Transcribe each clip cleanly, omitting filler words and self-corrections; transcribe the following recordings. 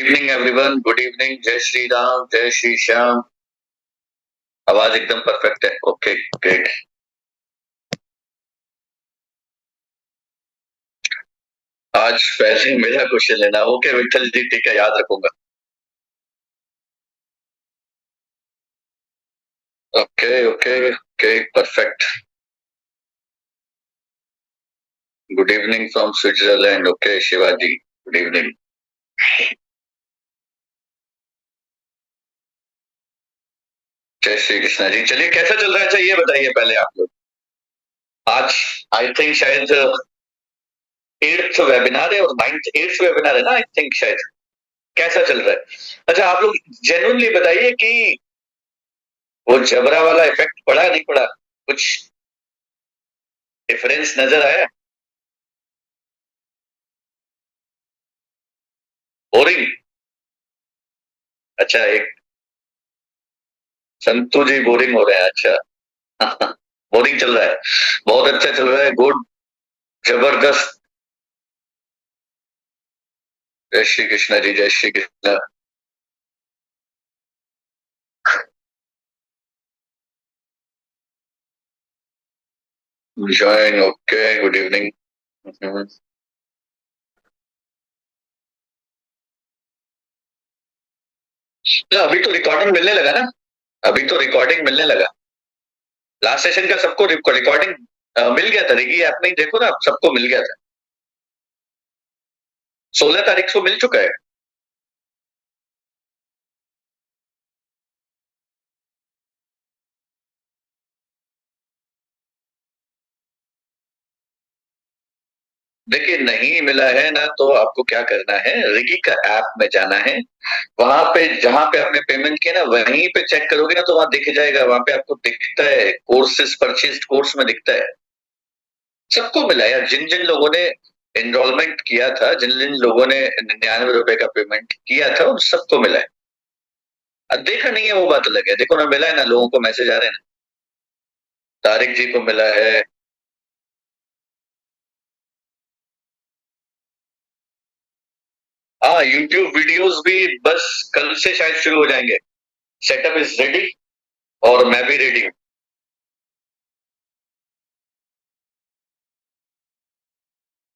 Evening everyone, good evening, जय श्री राम, जय श्री श्याम। आवाज एकदम परफेक्ट है। Okay, great. आज पहले मेरा क्वेश्चन लेना। ओके विठल जी, ठीक है, याद रखूंगा। Okay okay okay, perfect. Good evening from Switzerland. Okay Shivaji, good evening. जय श्री कृष्णा जी। चलिए, कैसा चल रहा है? अच्छा, ये बताइए पहले आप लोग। आज आई थिंक शायद 8th वेबिनार है और 8th वेबिनार है ना, आई थिंक शायद। कैसा चल रहा है? अच्छा, आप लोग जेन्युइनली बताइए कि वो जबरा वाला इफेक्ट पड़ा नहीं पड़ा, कुछ डिफरेंस नजर आया? बोरिंग? अच्छा, एक संतु जी बोरिंग हो रहे हैं, अच्छा। बोरिंग चल रहा है। बहुत अच्छा चल रहा है, गुड, जबरदस्त। जय श्री कृष्ण जी, जय Shri Krishna. Join, okay, good evening. अभी तो रिकॉर्डिंग मिलने लगा ना। अभी तो रिकॉर्डिंग मिलने लगा। लास्ट सेशन का सबको रिकॉर्डिंग मिल गया था। रिगी ऐप में ही देखो ना, सबको मिल गया था। 16 तारीख को मिल चुका है। देखिए, नहीं मिला है ना, तो आपको क्या करना है, रिगी का ऐप में जाना है। वहां पे जहां पे आपने पेमेंट किया ना, वहीं पे चेक करोगे ना, तो वहां दिख जाएगा। वहां पे आपको दिखता है, कोर्सेज परचेज कोर्स में दिखता है। सबको मिला यार, जिन जिन लोगों ने एनरोलमेंट किया था, जिन जिन लोगों ने 99 रुपए का पेमेंट किया था, उन सबको मिला है। अब देखा नहीं है वो बात अलग है, देखो ना, मिला है ना, लोगों को मैसेज आ रहे हैं ना। तारिक जी को मिला है। हाँ, यूट्यूब वीडियोस भी बस कल से शायद शुरू हो जाएंगे। सेटअप इज रेडी और मैं भी रेडी हूँ।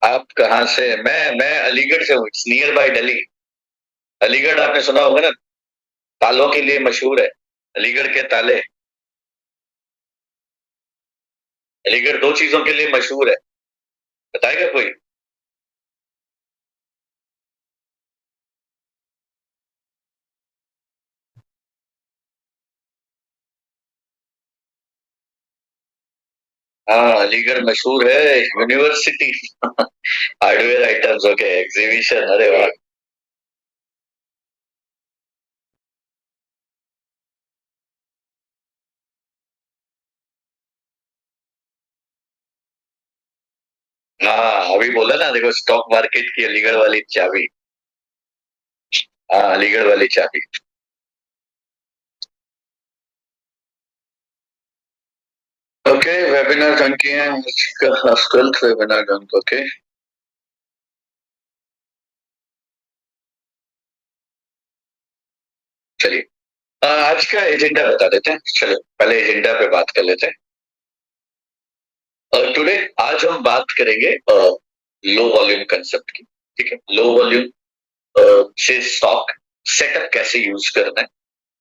आप कहाँ से? मैं अलीगढ़ से हूँ, it's near by Delhi. Aligarh आपने सुना होगा ना, तालों के लिए मशहूर है। अलीगढ़ के ताले। अलीगढ़ दो चीजों के लिए मशहूर है। बताएगा कोई? हाँ, अलीगढ़ मशहूर है, university. Hardware items, okay, exhibition, अरे वाह। हाँ, अभी बोला ना, देखो, स्टॉक मार्केट की अलीगढ़ वाली चाबी। हाँ, अलीगढ़ वाली चाबी। ओके, वेबिनार डन किए हैं। आज 12th वेबिनार डन। ओके, चलिए, आज का एजेंडा बता देते हैं। चलो, पहले एजेंडा पे बात कर लेते हैं। टुडे, आज हम बात करेंगे लो वॉल्यूम कंसेप्ट की। ठीक है, लो वॉल्यूम से स्टॉक सेटअप कैसे यूज करना है।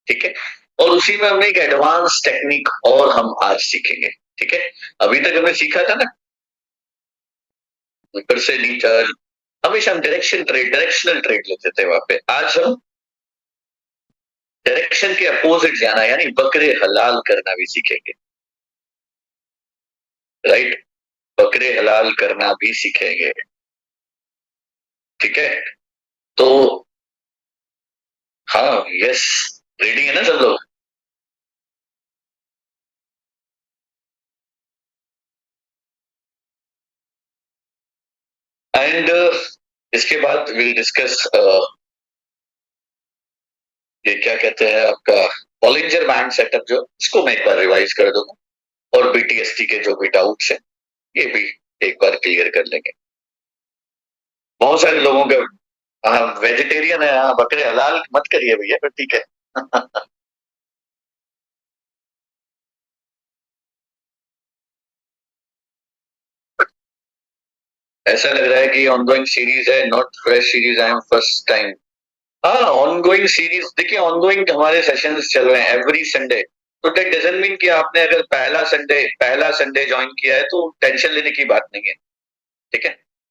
ठीक है, और उसी में हमने एक एडवांस टेक्निक और हम आज सीखेंगे। ठीक है, अभी तक हमने सीखा था ना, ऊपर से नीचे। हमेशा हम डायरेक्शनल ट्रेड लेते थे। वहां पे आज हम डायरेक्शन के अपोजिट जाना, यानी बकरे हलाल करना भी सीखेंगे। राइट, बकरे हलाल करना भी सीखेंगे। ठीक है, तो हाँ, यस, रेडी है ना सब लोग? एंड इसके बाद विल डिस्कस ये क्या कहते हैं आपका बॉलिंजर बैंड सेटअप, जो इसको मैं एक बार रिवाइज कर दूंगा। और बीटीएसटी के जो भी डाउट्स हैं, ये भी एक बार क्लियर कर लेंगे। बहुत सारे लोगों का हाँ वेजिटेरियन है, हाँ बकरे हलाल मत करिए भैया, फिर ठीक है। ऐसा लग रहा है कि ऑनगोइंग सीरीज है, not fresh series. I am first time. हाँ ऑनगोइंग सीरीज देखिए, ऑनगोइंग हमारे सेशंस चल रहे हैं एवरी संडे। तो दैट डजंट मीन कि आपने अगर पहला संडे ज्वाइन किया है तो टेंशन लेने की बात नहीं है। ठीक है,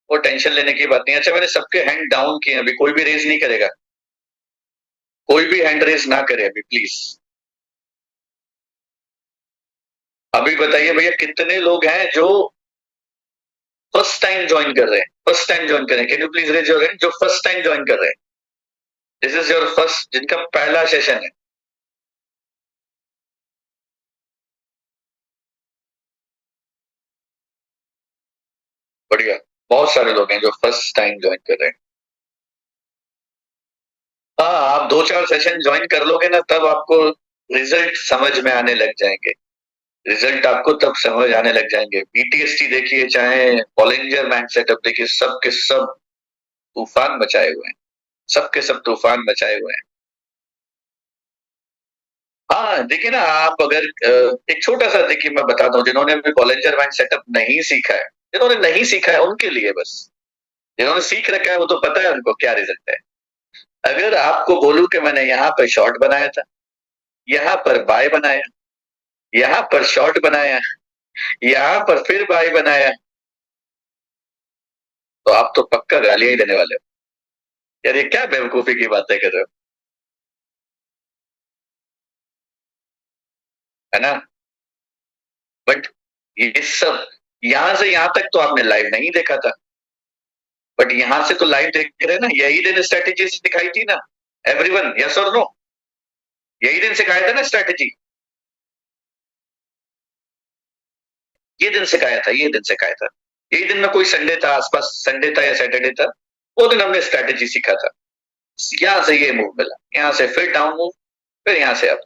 वो टेंशन लेने की बात नहीं है। अच्छा मैंने सबके हैंड डाउन किए हैं, अभी कोई भी रेज नहीं करेगा। कोई भी हैंड रेज ना करे अभी प्लीज। अभी बताइए भैया कितने लोग हैं जो फर्स्ट टाइम ज्वाइन कर रहे हैं, फर्स्ट टाइम ज्वाइन कर रहे हैं। Can you please raise your hand जो फर्स्ट टाइम ज्वाइन कर रहे हैं। दिस इज योर फर्स्ट, जिनका पहला सेशन है। बढ़िया, बहुत सारे लोग हैं जो फर्स्ट टाइम ज्वाइन कर रहे हैं। हाँ आप 2-4 सेशन ज्वाइन कर लोगे ना, तब आपको रिजल्ट समझ में आने लग जाएंगे। रिजल्ट आपको तब समझ आने लग जाएंगे। बीटीएसटी देखिए, चाहे बॉलिंजर मैन सेटअप देखिए, सब के सब तूफान मचाए हुए हैं। सब के सब तूफान मचाए हुए हैं। हाँ देखिए ना, आप अगर एक छोटा सा देखिए मैं बताता हूँ, जिन्होंने अभी बॉलिंजर मैन सेटअप नहीं सीखा है, जिन्होंने नहीं सीखा है उनके लिए बस। जिन्होंने सीख रखा है वो तो पता है उनको क्या रिजल्ट है। अगर आपको बोलूं कि मैंने यहाँ पर शॉर्ट बनाया था, यहाँ पर बाय बनाया, यहाँ पर शॉर्ट बनाया, यहाँ पर फिर बाय बनाया, तो आप तो पक्का गालियां ही देने वाले हो। यार ये क्या बेवकूफी की बातें कर रहे हो, है ना। बट ये सब, यहाँ से यहाँ तक तो आपने लाइव नहीं देखा था। बट यहाँ से तो लाइव देख रहे हैं ना, यही दिन स्ट्रेटेजी दिखाई थी ना। एवरीवन यस और नो, यही दिन सिखाया था ना स्ट्रेटेजी। ये दिन सिखाया था, ये दिन सिखाया था। यही दिन में कोई संडे था आसपास, संडे था या सैटरडे था, वो दिन हमने स्ट्रेटेजी सीखा था। यहाँ से ये मूव मिला, यहाँ से फिर डाउन मूव, फिर यहाँ से अप।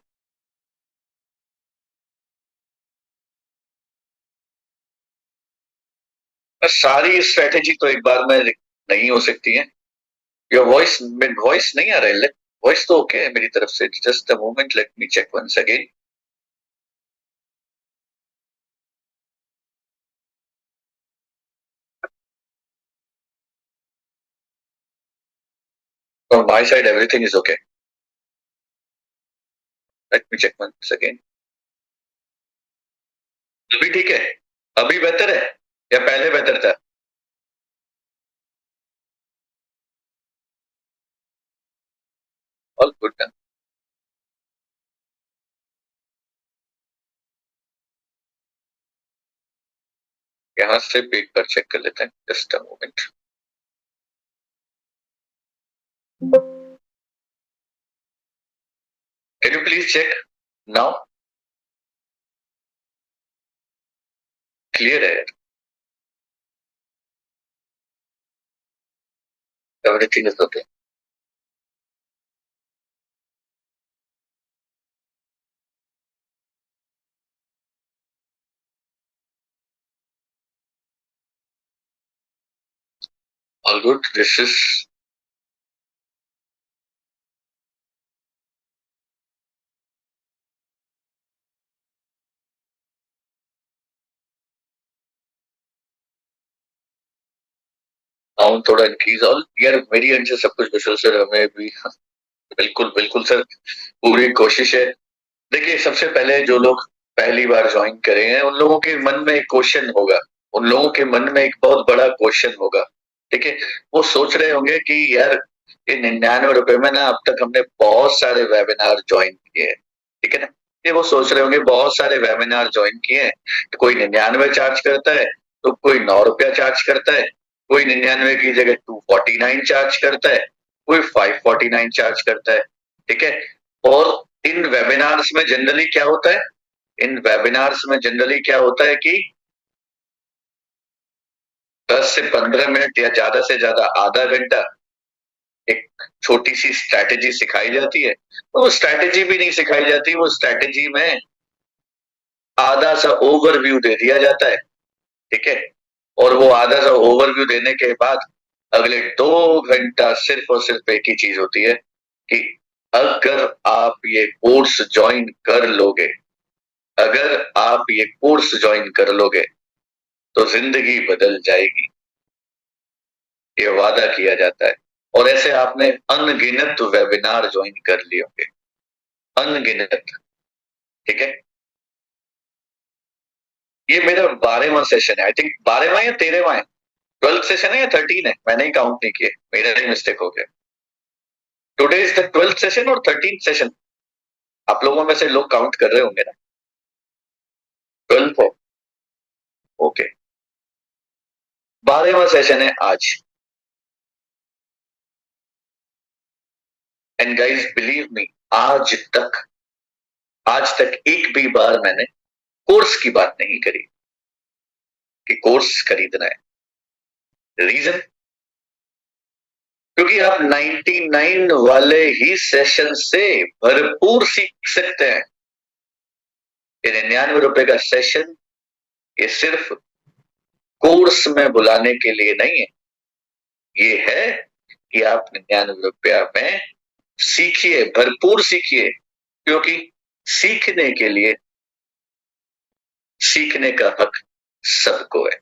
सारी स्ट्रेटेजी तो एक बार में नहीं हो सकती है। योर वॉइस, वॉइस नहीं आ रहा है। वॉइस तो ओके है मेरी तरफ से। Just a moment, let me check once again. From my side everything is okay. Let me check once again. अभी ठीक है, अभी बेहतर है या पहले बेहतर था। All good. यहाँ से पेज पर चेक कर लेते हैं, just a moment. Can you please check now. Clear है, everything is okay. All good, this is sound थोड़ा इंक्रीज। और यार मेरी एंड से सब कुछ कुशल सर, हमें भी बिल्कुल बिल्कुल सर, पूरी कोशिश है। देखिए सबसे पहले जो लोग पहली बार ज्वाइन करे हैं, उन लोगों के मन में एक क्वेश्चन होगा। उन लोगों के मन में एक बहुत बड़ा क्वेश्चन होगा। ठीक है, वो सोच रहे होंगे कि यार ये 99 रुपए में ना, अब तक हमने बहुत सारे वेबिनार ज्वाइन किए हैं। ठीक है ना, ये वो सोच रहे होंगे बहुत सारे वेबिनार ज्वाइन किए हैं, तो कोई 99 चार्ज करता है, तो कोई 9 रुपया चार्ज करता है, कोई 99 की जगह 249 चार्ज करता है, कोई 549 चार्ज करता है। ठीक है, और इन वेबिनार्स में जनरली क्या होता है, इन वेबिनार्स में जनरली क्या होता है कि 10 से 15 मिनट या ज्यादा से ज्यादा आधा घंटा एक छोटी सी स्ट्रैटेजी सिखाई जाती है। तो वो स्ट्रैटेजी भी नहीं सिखाई जाती, वो स्ट्रैटेजी में आधा सा ओवरव्यू दे दिया जाता है। ठीक है, और वो आधा सा ओवरव्यू देने के बाद अगले 2 घंटा सिर्फ और सिर्फ एक ही चीज होती है कि अगर आप ये कोर्स ज्वाइन कर लोगे, अगर आप ये कोर्स ज्वाइन कर लोगे तो जिंदगी बदल जाएगी। ये वादा किया जाता है। और ऐसे आपने अनगिनत वेबिनार ज्वाइन कर लिए होंगे, अनगिनत। ठीक है, ये मेरा 12वां सेशन है, आई थिंक 12वां या 13वां है, 12th सेशन है या 13 है, मैंने ही काउंट नहीं किए, मेरा ही मिस्टेक हो गया। Today is the 12th session और 13th सेशन। आप लोगों में से लोग काउंट कर रहे होंगे ना? 12th है, ओके। 12वां सेशन है आज। एंड गाइस बिलीव मी, आज तक एक भी बार मैंने कोर्स की बात नहीं करी कि कोर्स खरीदना है। रीजन, क्योंकि आप 99 वाले ही सेशन से भरपूर सीख सकते हैं। ये 99 रुपए का सेशन ये सिर्फ कोर्स में बुलाने के लिए नहीं है, ये है कि आप 99 रुपया में सीखिए, भरपूर सीखिए। क्योंकि सीखने के लिए, सीखने का हक सबको है।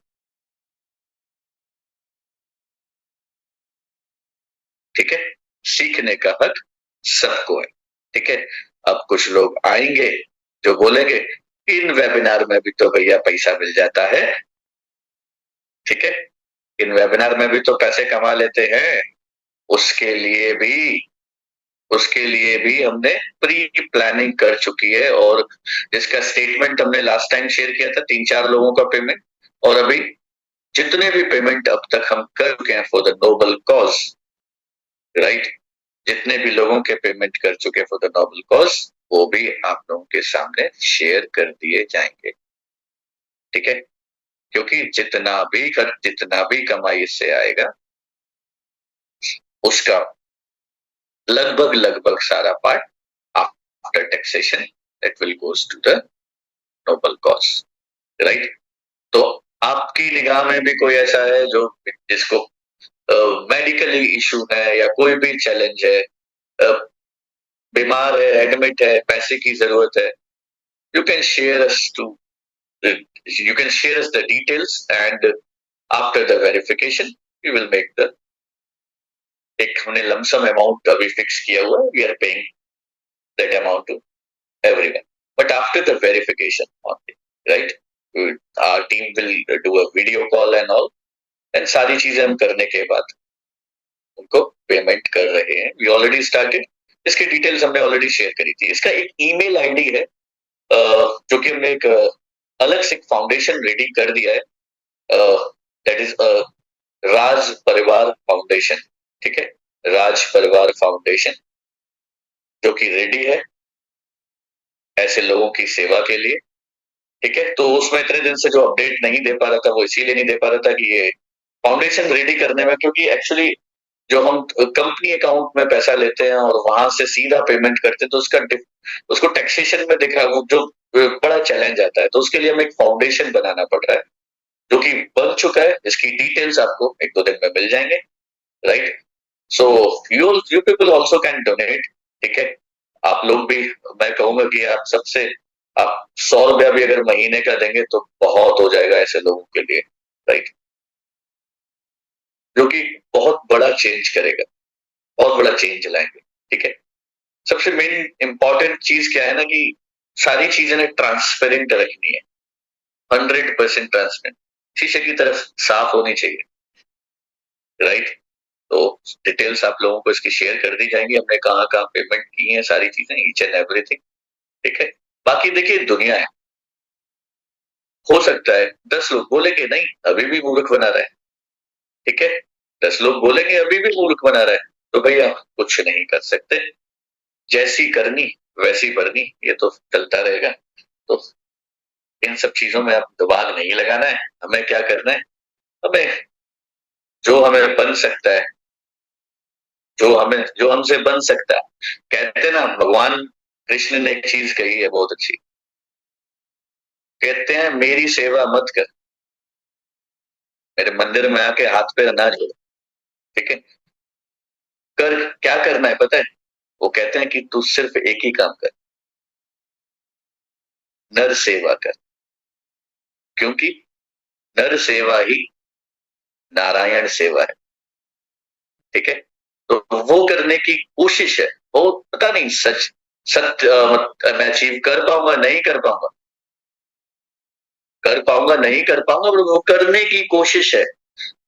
ठीक है, सीखने का हक सबको है। ठीक है, अब कुछ लोग आएंगे जो बोलेंगे इन वेबिनार में भी तो भैया पैसा मिल जाता है। ठीक है, इन वेबिनार में भी तो पैसे कमा लेते हैं। उसके लिए भी उसके लिए भी हमने प्री प्लानिंग कर चुकी है, और जिसका स्टेटमेंट हमने लास्ट टाइम शेयर किया था 3-4 लोगों का पेमेंट, और अभी जितने भी पेमेंट अब तक हम कर चुके हैं for the noble cause, right, जितने भी लोगों के पेमेंट कर चुके फॉर द नोबल कॉज, वो भी आप लोगों के सामने शेयर कर दिए जाएंगे। ठीक है, क्योंकि जितना भी कमाई इससे आएगा, उसका लगभग लगभग सारा part after taxation that will goes to the noble cause, right. तो आपकी निगाह में भी कोई ऐसा है जो जिसको मेडिकली इशू है या कोई भी चैलेंज है, बीमार है, एडमिट है, पैसे की जरूरत है, you can share us to you can share us the details, and after the verification we will make the, एक हमने लमसम अमाउंट अभी फिक्स किया हुआ है, we are paying that amount to everyone, but after the verification only, right, our team will do a video call and all, and सारी चीजें हम करने के बाद उनको पेमेंट कर रहे हैं। वी ऑलरेडी स्टार्टेड, इसकी डिटेल्स हमने ऑलरेडी शेयर करी थी। इसका एक ईमेल आईडी है जो कि हमने एक अलग से फाउंडेशन रेडी कर दिया है, दैट इज राज परिवार फाउंडेशन। ठीक है, राज परिवार फाउंडेशन जो कि रेडी है ऐसे लोगों की सेवा के लिए। ठीक है, तो उसमें इतने दिन से जो अपडेट नहीं दे पा रहा था वो इसीलिए नहीं दे पा रहा था कि ये फाउंडेशन रेडी करने में, क्योंकि एक्चुअली जो हम कंपनी अकाउंट में पैसा लेते हैं और वहां से सीधा पेमेंट करते हैं तो उसको टैक्सेशन में दिखा वो जो बड़ा चैलेंज आता है, तो उसके लिए हमें एक फाउंडेशन बनाना पड़ रहा है जो कि बन चुका है। इसकी डिटेल्स आपको 1-2 दिन में मिल जाएंगे, right. So you people also can donate. ठीक है, आप लोग भी, मैं कहूंगा कि आप 100 रुपया भी अगर महीने का देंगे तो बहुत हो जाएगा ऐसे लोगों के लिए, राइट, जो कि बहुत बड़ा चेंज करेगा, बहुत बड़ा चेंज लाएंगे। ठीक है, सबसे मेन इंपॉर्टेंट चीज क्या है ना कि सारी चीजें ना ट्रांसपेरेंट रखनी है, 100% ट्रांसपेरेंट, शीशे की तरफ साफ होनी चाहिए, राइट। तो डिटेल्स आप लोगों को इसकी शेयर कर दी जाएंगी, हमने कहाँ कहाँ पेमेंट की है, सारी चीजें, ईच एंड एवरीथिंग। ठीक है, बाकी देखिए दुनिया है, हो सकता है 10 लोग बोलेंगे नहीं अभी भी मूर्ख बना रहा है। ठीक है, 10 लोग बोलेंगे अभी भी मूर्ख बना रहा है, तो भैया कुछ नहीं कर सकते, जैसी करनी वैसी भरनी, ये तो चलता रहेगा। तो इन सब चीजों में आप दिमाग नहीं लगाना है, हमें क्या करना है, हमें जो हमें बन सकता है, जो हमसे बन सकता है। कहते हैं ना, भगवान कृष्ण ने एक चीज कही है बहुत अच्छी, कहते हैं मेरी सेवा मत कर, मेरे मंदिर में आके हाथ पैर ना जोड़, ठीक है। कर क्या करना है पता है? वो कहते हैं कि तू सिर्फ एक ही काम कर, नर सेवा कर, क्योंकि नर सेवा ही नारायण सेवा है। ठीक है। तो वो करने की कोशिश है। वो पता नहीं सच सत्य मैं अचीव कर पाऊंगा नहीं कर पाऊंगा, कर पाऊंगा नहीं कर पाऊंगा, पर वो करने की कोशिश है।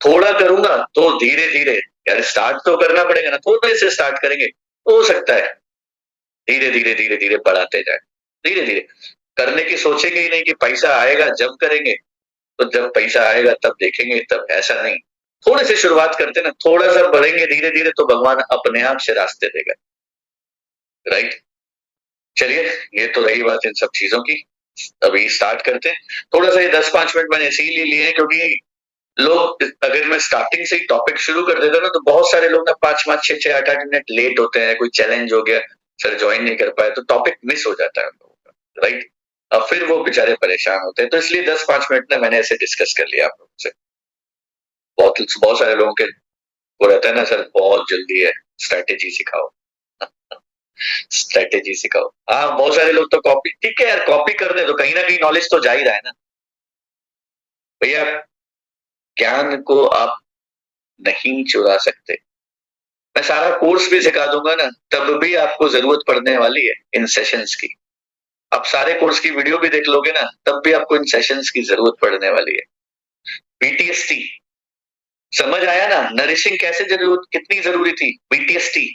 थोड़ा करूंगा तो धीरे धीरे, यार स्टार्ट तो करना पड़ेगा ना, थोड़े से स्टार्ट करेंगे तो हो सकता है धीरे धीरे धीरे धीरे बढ़ाते जाए। धीरे धीरे करने की सोचेंगे ही नहीं कि पैसा आएगा जब करेंगे, तो जब पैसा आएगा तब देखेंगे, तब ऐसा नहीं। थोड़े से शुरुआत करते ना, थोड़ा सा बढ़ेंगे धीरे धीरे तो भगवान अपने आप से रास्ते देगा। राइट। चलिए, ये तो रही बात इन सब चीजों की। अभी स्टार्ट करते हैं। थोड़ा सा ये 10-5 मिनट मैंने इसीलिए लिए हैं क्योंकि लोग, अगर मैं स्टार्टिंग से ही टॉपिक शुरू कर देता ना, तो बहुत सारे लोग ना 5-5, 6-6, 8-8 मिनट लेट होते हैं, कोई चैलेंज हो गया, सर ज्वाइन नहीं कर पाए, तो टॉपिक मिस हो जाता है उन लोगों का। राइट। अब फिर वो बेचारे परेशान होते हैं, तो इसलिए 10-5 मिनट ना मैंने ऐसे डिस्कस कर लिया आप लोगों से। बहुत बहुत सारे लोगों के वो रहता है ना, सर बहुत जल्दी है, स्ट्रैटेजी सिखाओ। स्ट्रैटेजी सिखाओ। हाँ, बहुत सारे लोग तो कॉपी, ठीक है यार, कॉपी कर दे तो कहीं ना कहीं नॉलेज तो जा ही रहा है ना भैया। ज्ञान को आप नहीं चुरा सकते। मैं सारा कोर्स भी सिखा दूंगा ना, तब भी आपको जरूरत पड़ने वाली है इन सेशंस की। आप सारे कोर्स की वीडियो भी देख लोगे ना, तब भी आपको इन सेशंस की जरूरत पड़ने वाली है। बीटीएसटी समझ आया ना, नरिशिंग कैसे जरूरत, कितनी जरूरी थी बीटीएसटी।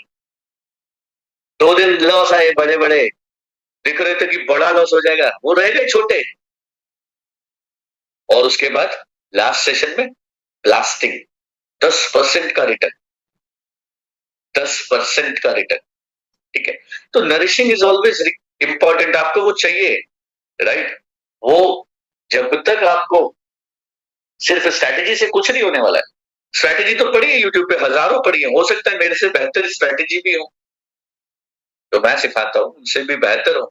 2 दिन लॉस आए बड़े बड़े, दिख रहे थे कि बड़ा लॉस हो जाएगा, वो रह गए छोटे। और उसके बाद लास्ट सेशन में ब्लास्टिंग, 10% का रिटर्न, 10% का रिटर्न। ठीक है। तो नरिशिंग इज ऑलवेज इंपॉर्टेंट, आपको वो चाहिए। राइट। वो जब तक आपको सिर्फ स्ट्रैटेजी से कुछ नहीं होने वाला है। स्ट्रैटेजी तो पड़ी है यूट्यूब पे, हजारों पड़ी है, हो सकता है मेरे से बेहतर स्ट्रैटेजी भी हो, तो मैं सिखाता हूँ उनसे भी बेहतर हो।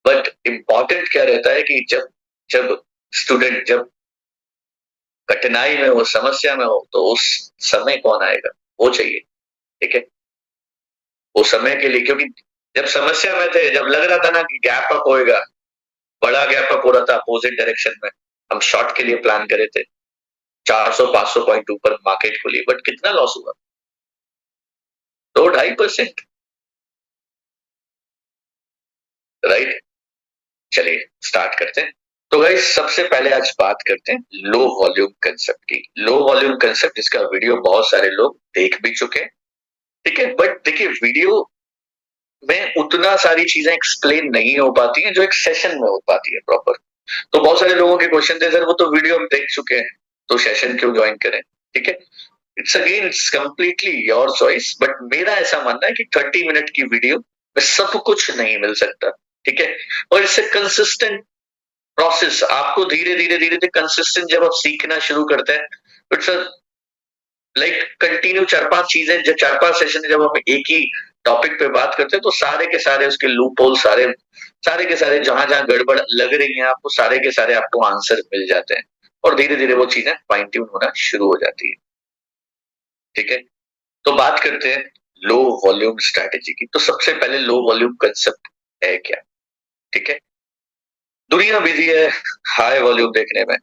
बट इंपॉर्टेंट क्या रहता है कि जब जब स्टूडेंट जब कठिनाई में हो, समस्या में हो, तो उस समय कौन आएगा, वो चाहिए। ठीक है। वो समय के लिए, क्योंकि जब समस्या में थे, जब लग रहा था ना कि गैप अप होएगा, बड़ा गैप अप हो रहा था अपोजिट डायरेक्शन में, हम शॉर्ट के लिए प्लान करे थे, 400-500 पॉइंट ऊपर मार्केट खुली, बट कितना लॉस हुआ? 2-2.5%। राइट। चलिए स्टार्ट करते हैं। तो गाइस, सबसे पहले आज बात करते हैं लो वॉल्यूम कंसेप्ट की। लो वॉल्यूम कंसेप्ट, इसका वीडियो बहुत सारे लोग देख भी चुके हैं। ठीक है। बट देखिए, वीडियो में उतना सारी चीजें एक्सप्लेन नहीं हो पाती हैं जो एक सेशन में हो पाती है प्रॉपर। तो बहुत सारे लोगों के क्वेश्चन थे, सर वो तो वीडियो हम देख चुके हैं, तो सेशन क्यों ज्वाइन करें? ठीक है। It's again, it's completely your choice, but मेरा ऐसा मानना है कि 30 मिनट की वीडियो में सब कुछ नहीं मिल सकता। ठीक है। और इससे कंसिस्टेंट प्रोसेस, आपको धीरे धीरे धीरे धीरे कंसिस्टेंट जब आप सीखना शुरू करते हैं, इट्स लाइक कंटिन्यू 4-5 चीजें, जब 4-5 सेशन जब हम एक ही टॉपिक पे बात करते हैं, तो सारे के सारे उसके लूप होल, सारे सारे के सारे जहां जहां गड़बड़ लग रही है आपको, सारे के सारे आपको आंसर मिल जाते हैं, और धीरे धीरे वो चीजें फाइन ट्यून होना शुरू हो जाती है। ठीक है। तो बात करते हैं लो वॉल्यूम स्ट्रैटेजी की। तो सबसे पहले लो वॉल्यूम कंसेप्ट है क्या? ठीक है। दुनिया बिजी है हाई वॉल्यूम देखने में,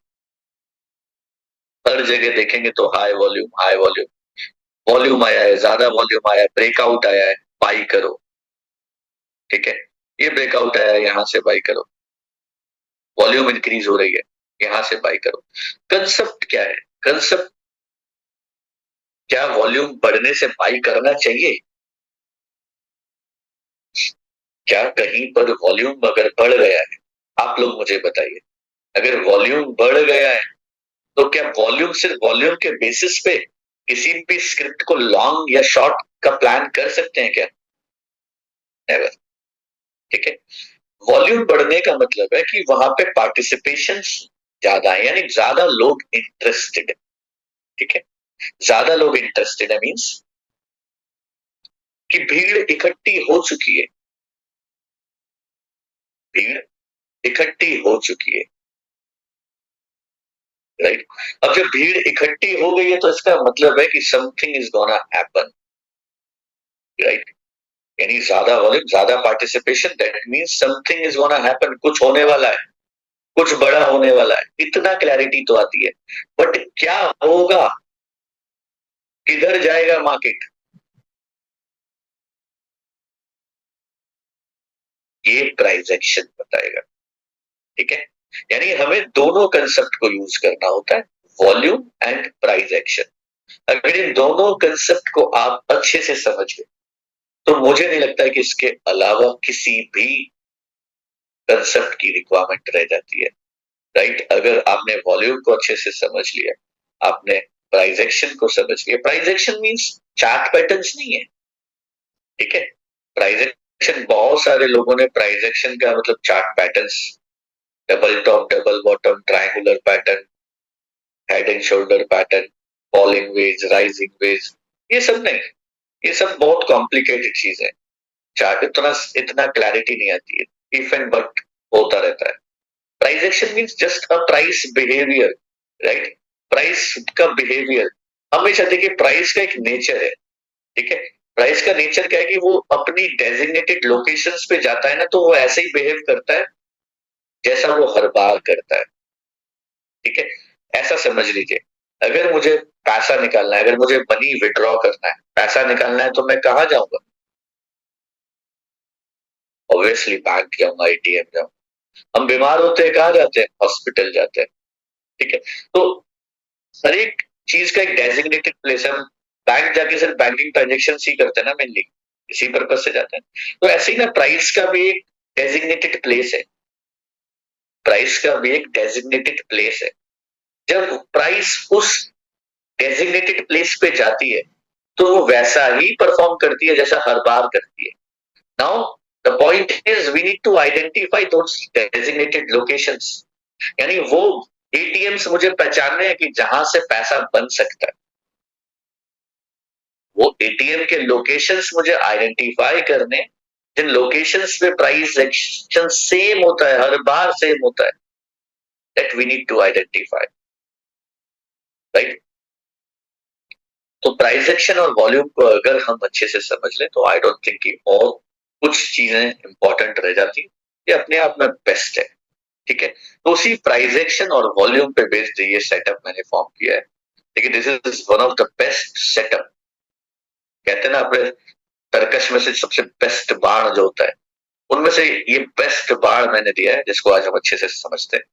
हर जगह देखेंगे तो high volume, high volume, volume आया है, ज्यादा वॉल्यूम आया है, ब्रेकआउट आया है, बाई करो। ठीक है। ये ब्रेकआउट आया है, यहां से बाई करो, वॉल्यूम इंक्रीज हो रही है, यहां से बाई करो। कंसेप्ट क्या है? कंसेप्ट, क्या वॉल्यूम बढ़ने से बाई करना चाहिए? क्या कहीं पर वॉल्यूम अगर बढ़ गया है, आप लोग मुझे बताइए, अगर वॉल्यूम बढ़ गया है, तो क्या वॉल्यूम, सिर्फ वॉल्यूम के बेसिस पे किसी भी स्क्रिप्ट को लॉन्ग या शॉर्ट का प्लान कर सकते हैं क्या? नेवर। ठीक है। वॉल्यूम बढ़ने का मतलब है कि वहां पे पार्टिसिपेशन ज्यादा है, यानी ज्यादा लोग इंटरेस्टेड है। ठीक है। ज्यादा लोग इंटरेस्टेड है मीन्स कि भीड़ इकट्ठी हो चुकी है, भीड़ इकट्ठी हो चुकी है। राइट। अब जब भीड़ इकट्ठी हो गई है तो इसका मतलब है कि something is gonna happen, right. यानी ज्यादा वॉल्यूम, ज्यादा participation, that means something is gonna happen, कुछ होने वाला है, कुछ बड़ा होने वाला है, इतना क्लैरिटी तो आती है। बट क्या होगा, किधर जाएगा मार्केट, ये प्राइस एक्शन बताएगा। ठीक है, यानी हमें दोनों कंसेप्ट को यूज करना होता है, वॉल्यूम एंड प्राइस एक्शन। अगर इन दोनों कंसेप्ट को आप अच्छे से समझ गए तो मुझे नहीं लगता है कि इसके अलावा किसी भी कंसेप्ट की रिक्वायरमेंट रह जाती है, राइट। अगर आपने वॉल्यूम को अच्छे से समझ लिया, आपने प्राइस एक्शन को समझ लिया, price action means chart patterns नहीं है, ठीक है। प्राइस एक्शन, बहुत सारे लोगों ने प्राइस एक्शन का मतलब chart patterns, double top double bottom, triangular pattern, head and shoulder pattern, falling veg, rising veg, ये सब नहीं, ये सब बहुत कॉम्प्लिकेटेड चीज है। चार्ट इतना इतना क्लैरिटी नहीं आती है, इफ एंड बट होता रहता है। Price action means just a price behaviour, right. Price का बिहेवियर, हमेशा देखिए प्राइस का एक नेचर है, ठीक है। प्राइस का नेचर क्या है कि वो अपनी डेजिग्नेटेड लोकेशंस पे जाता है ना, तो वो ऐसे ही बिहेव करता है जैसा वो हर बार करता है, ठीक है। ऐसा समझ लीजिए, अगर मुझे पैसा निकालना है, अगर मुझे मनी विड्रॉ करना है, पैसा निकालना है, तो मैं कहाँ जाऊंगा? ऑब्वियसली बैंक जाऊंगा, एटीएम जाऊंगा। हम बीमार होते हैं, कहाँ जाते हैं? हॉस्पिटल जाते हैं, ठीक है। तो हर एक चीज का एक डेजिग्नेटेड प्लेस है। हम बैंक जाके सिर्फ बैंकिंग ट्रांजेक्शन ही करते हैं ना, मेनली इसी पर्पज से जाते हैं। तो ऐसे ही ना प्राइस का भी एक डेजिग्नेटेड प्लेस है, प्राइस का भी एक डेजिग्नेटेड प्लेस है। जब प्राइस उस डेजिग्नेटेड प्लेस पे जाती है तो वो वैसा ही परफॉर्म करती है जैसा हर बार करती है। Now the point is we need to identify those designated locations, यानी वो एटीएम्स मुझे पहचानने हैं कि जहां से पैसा बन सकता है। वो एटीएम के लोकेशंस मुझे आइडेंटिफाई करने, जिन लोकेशंस पे प्राइस एक्शन सेम होता है, हर बार सेम होता है, that we need to identify, right. तो प्राइस एक्शन और वॉल्यूम को अगर हम अच्छे से समझ लें तो आई डोंट थिंक कि और कुछ चीजें इंपॉर्टेंट रह जाती, ये अपने आप में बेस्ट है, ठीक है। तो उसी प्राइस एक्शन और वॉल्यूम पे बेस्ड ये सेटअप मैंने फॉर्म किया है, लेकिन this is one of the best setup. कहते हैं ना अपने तर्कश में से सबसे बेस्ट बाण जो होता है, उनमें से ये बेस्ट बाण मैंने दिया है जिसको आज हम अच्छे से समझते हैं।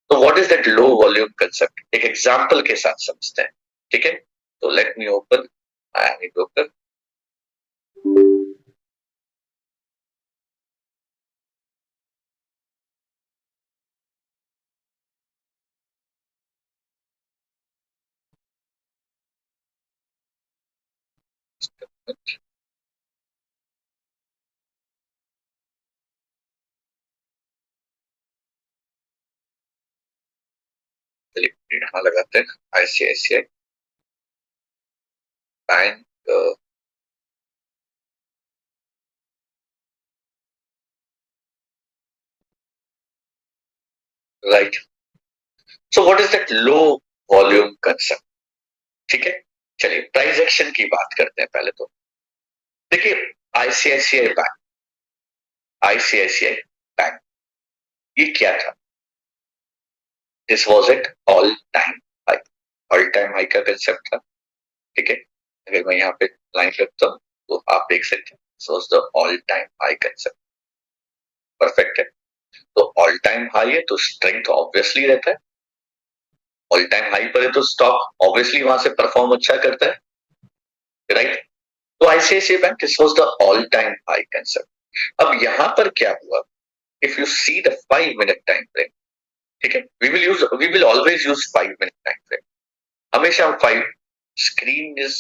तो what is that low volume concept, एक एग्जांपल के साथ समझते हैं, ठीक है। तो let me open I am broker. चलिए यहाँ लगाते हैं ICICI bank, right. So what is that low volume concept, ठीक है। चलिए प्राइस एक्शन की बात करते हैं पहले तो। देखिए आईसीआईसीआई बैंक, आईसीआईसीआई बैंक, ये क्या था? This was at all time high, all time high का कंसेप्ट था, ठीक है। अगर मैं यहाँ पे लाइन रखता हूँ तो आप देख सकते हैं this was the all time high concept, perfect है। तो ऑल टाइम हाई है तो स्ट्रेंथ ऑब्वियसली रहता है, ऑल टाइम हाई पर है तो स्टॉक ऑब्वियसली वहां से परफॉर्म अच्छा करता है, राइट। तो ICICI bank, this was the all time high concept. अब यहाँ पर क्या हुआ, if you see the 5 minute time frame, ठीक है, we will always use 5 minute time frame, हमेशा हम five, screen is,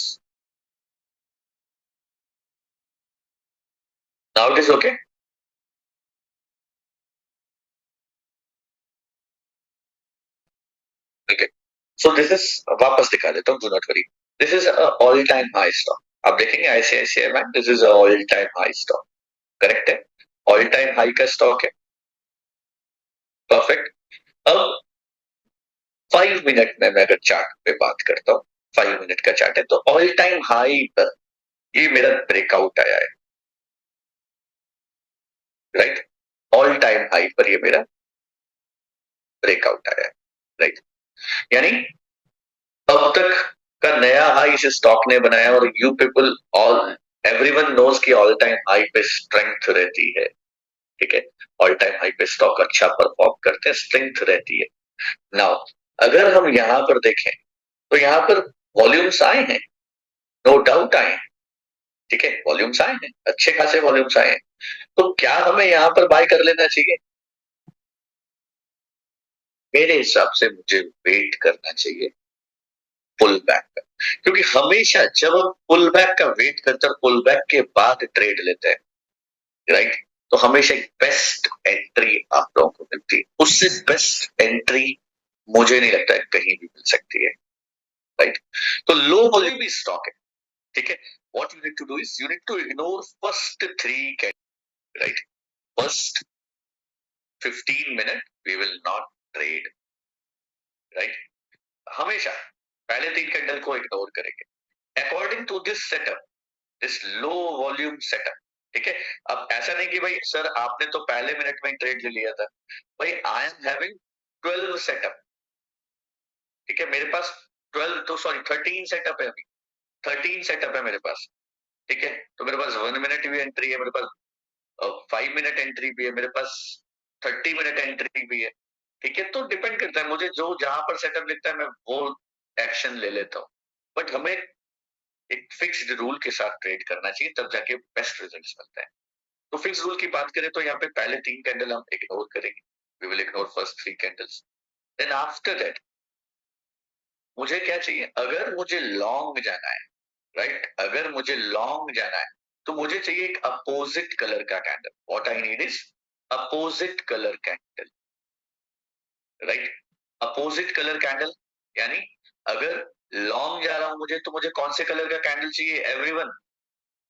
now it is okay. Okay, so this is, वापस दिखा देता हूँ, do not worry. This is all time high stock, आप देखेंगे ICICI bank, this is all time high stock, correct है, all time high का stock है, perfect. अब 5 मिनट में मैं अगर चार्ट पे बात करता हूँ, 5 मिनट का चार्ट है, तो ऑल टाइम हाई पर ये मेरा ब्रेकआउट आया है, राइट। ऑल टाइम हाई पर ये मेरा ब्रेकआउट आया है, राइट। यानी अब तक का नया हाई इस स्टॉक ने बनाया, और you people all everyone knows कि ऑल टाइम हाई पे स्ट्रेंथ रहती है, ठीक है। ऑल टाइम हाई पे स्टॉक अच्छा परफॉर्म करते हैं, स्ट्रेंथ रहती है। नाउ अगर हम यहाँ पर देखें तो यहाँ पर वॉल्यूम्स आए हैं, नो डाउट आए हैं, ठीक है, वॉल्यूम्स आए हैं, अच्छे खासे वॉल्यूम्स आए हैं। तो क्या हमें यहाँ पर बाय कर लेना चाहिए? मेरे हिसाब से मुझे वेट करना चाहिए पुल बैक का, क्योंकि हमेशा जब हम पुल बैक का वेट करते हैं, पुल बैक के बाद ट्रेड लेते हैं, राइट, तो हमेशा एक बेस्ट एंट्री आप लोगों को मिलती है। उससे बेस्ट एंट्री मुझे नहीं लगता है कहीं भी मिल सकती है, राइट। तो लो वॉल्यूम भी स्टॉक है, ठीक है। What you need to do is you need to ignore first three, right. First 15 minute we will not trade, right. हमेशा पहले 3 कैंडल को इग्नोर करेंगे according to this setup, this low volume setup, ठीक है। अब ऐसा नहीं कि भाई सर आपने तो पहले मिनट में ट्रेड ले लिया था, भाई आई एम हैविंग 12 सेटअप, ठीक है। मेरे पास 12 तो सॉरी 13 सेटअप है, अभी 13 सेटअप है मेरे पास, ठीक है। तो मेरे पास 1 मिनट भी एंट्री है, मेरे पास 5 मिनट एंट्री भी है, मेरे पास 30 मिनट एंट्री भी है, ठीक है। तो डिपेंड करता है, मुझे जो जहां पर सेटअप लिखता है मैं वो एक्शन ले लेता हूँ। बट हमें एक फिक्स्ड रूल के साथ ट्रेड करना चाहिए, तब जाके बेस्ट रिजल्ट्स मिलते हैं। तो फिक्स रूल की बात करें तो यहाँ पे पहले 3 कैंडल हम इग्नोर करेंगे, we will ignore first 3 candles. Then after that मुझे क्या चाहिए, अगर मुझे लॉन्ग जाना है, राइट, अगर मुझे लॉन्ग जाना है तो मुझे चाहिए एक अपोजिट कलर का candle. What I need is opposite colour candle, right. Opposite colour candle यानी अगर लॉन्ग जा रहा हूं मुझे, तो मुझे कौन से कलर का कैंडल चाहिए एवरीवन?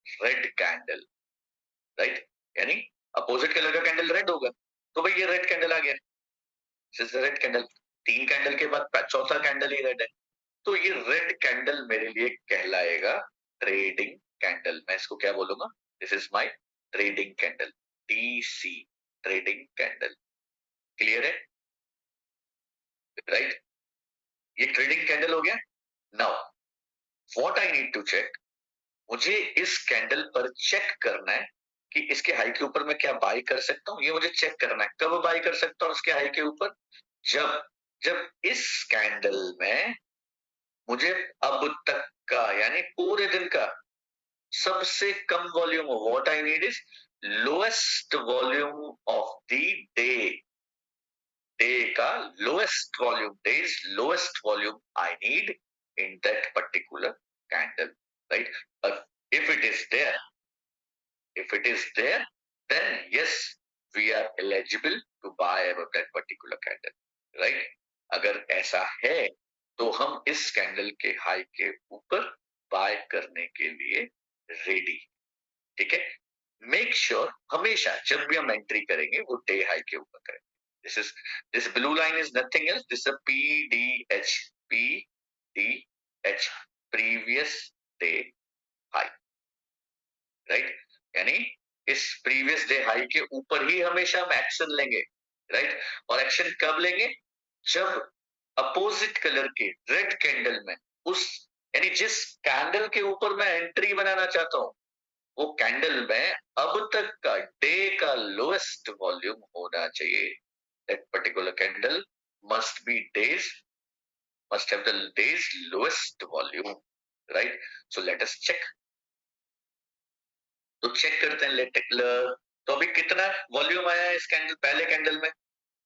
Red candle, right. यानी अपोजिट कलर का कैंडल रेड होगा, तो भाई ये रेड कैंडल आ गया, रेड कैंडल। 3 कैंडल के बाद चौथा कैंडल ही रेड है, तो ये रेड कैंडल मेरे लिए कहलाएगा ट्रेडिंग कैंडल। मैं इसको क्या बोलूंगा? This is my trading candle, TC, trading candle. Clear है, राइट। ये ट्रेडिंग कैंडल हो गया। Now what I need to check, मुझे इस कैंडल पर चेक करना है कि इसके हाई के ऊपर मैं क्या बाय कर सकता हूँ। ये मुझे चेक करना है, कब बाय कर सकता हूँ इसके हाई के ऊपर? जब जब इस कैंडल में मुझे अब तक का यानी पूरे दिन का सबसे कम वॉल्यूम हो। What I need is lowest volume of the day, day का lowest volume, day's lowest volume I need in that particular candle, right. if it is there if it is there then yes, we are eligible to buy above that particular candle, right। अगर ऐसा है तो हम इस candle के high के ऊपर bye करने के लिए रेडी, ठीक है। मेक श्योर हमेशा जब भी हम एंट्री करेंगे वो डे हाई के ऊपर करें। This blue line is nothing else, this PDH, PDH, previous day high, right. यानी इस प्रीवियस डे हाई के ऊपर ही हमेशा हम एक्शन लेंगे, राइट। और एक्शन कब लेंगे? जब अपोजिट कलर के रेड कैंडल में उस यानी जिस कैंडल के ऊपर मैं एंट्री बनाना चाहता हूं, वो कैंडल में अब तक का डे का लोएस्ट वॉल्यूम होना चाहिए। That particular candle must be days, must have the days lowest volume, right. So let us check. तो चेक करते हैं लेट। तो अभी कितना वॉल्यूम आया है इस कैंडल, पहले कैंडल में?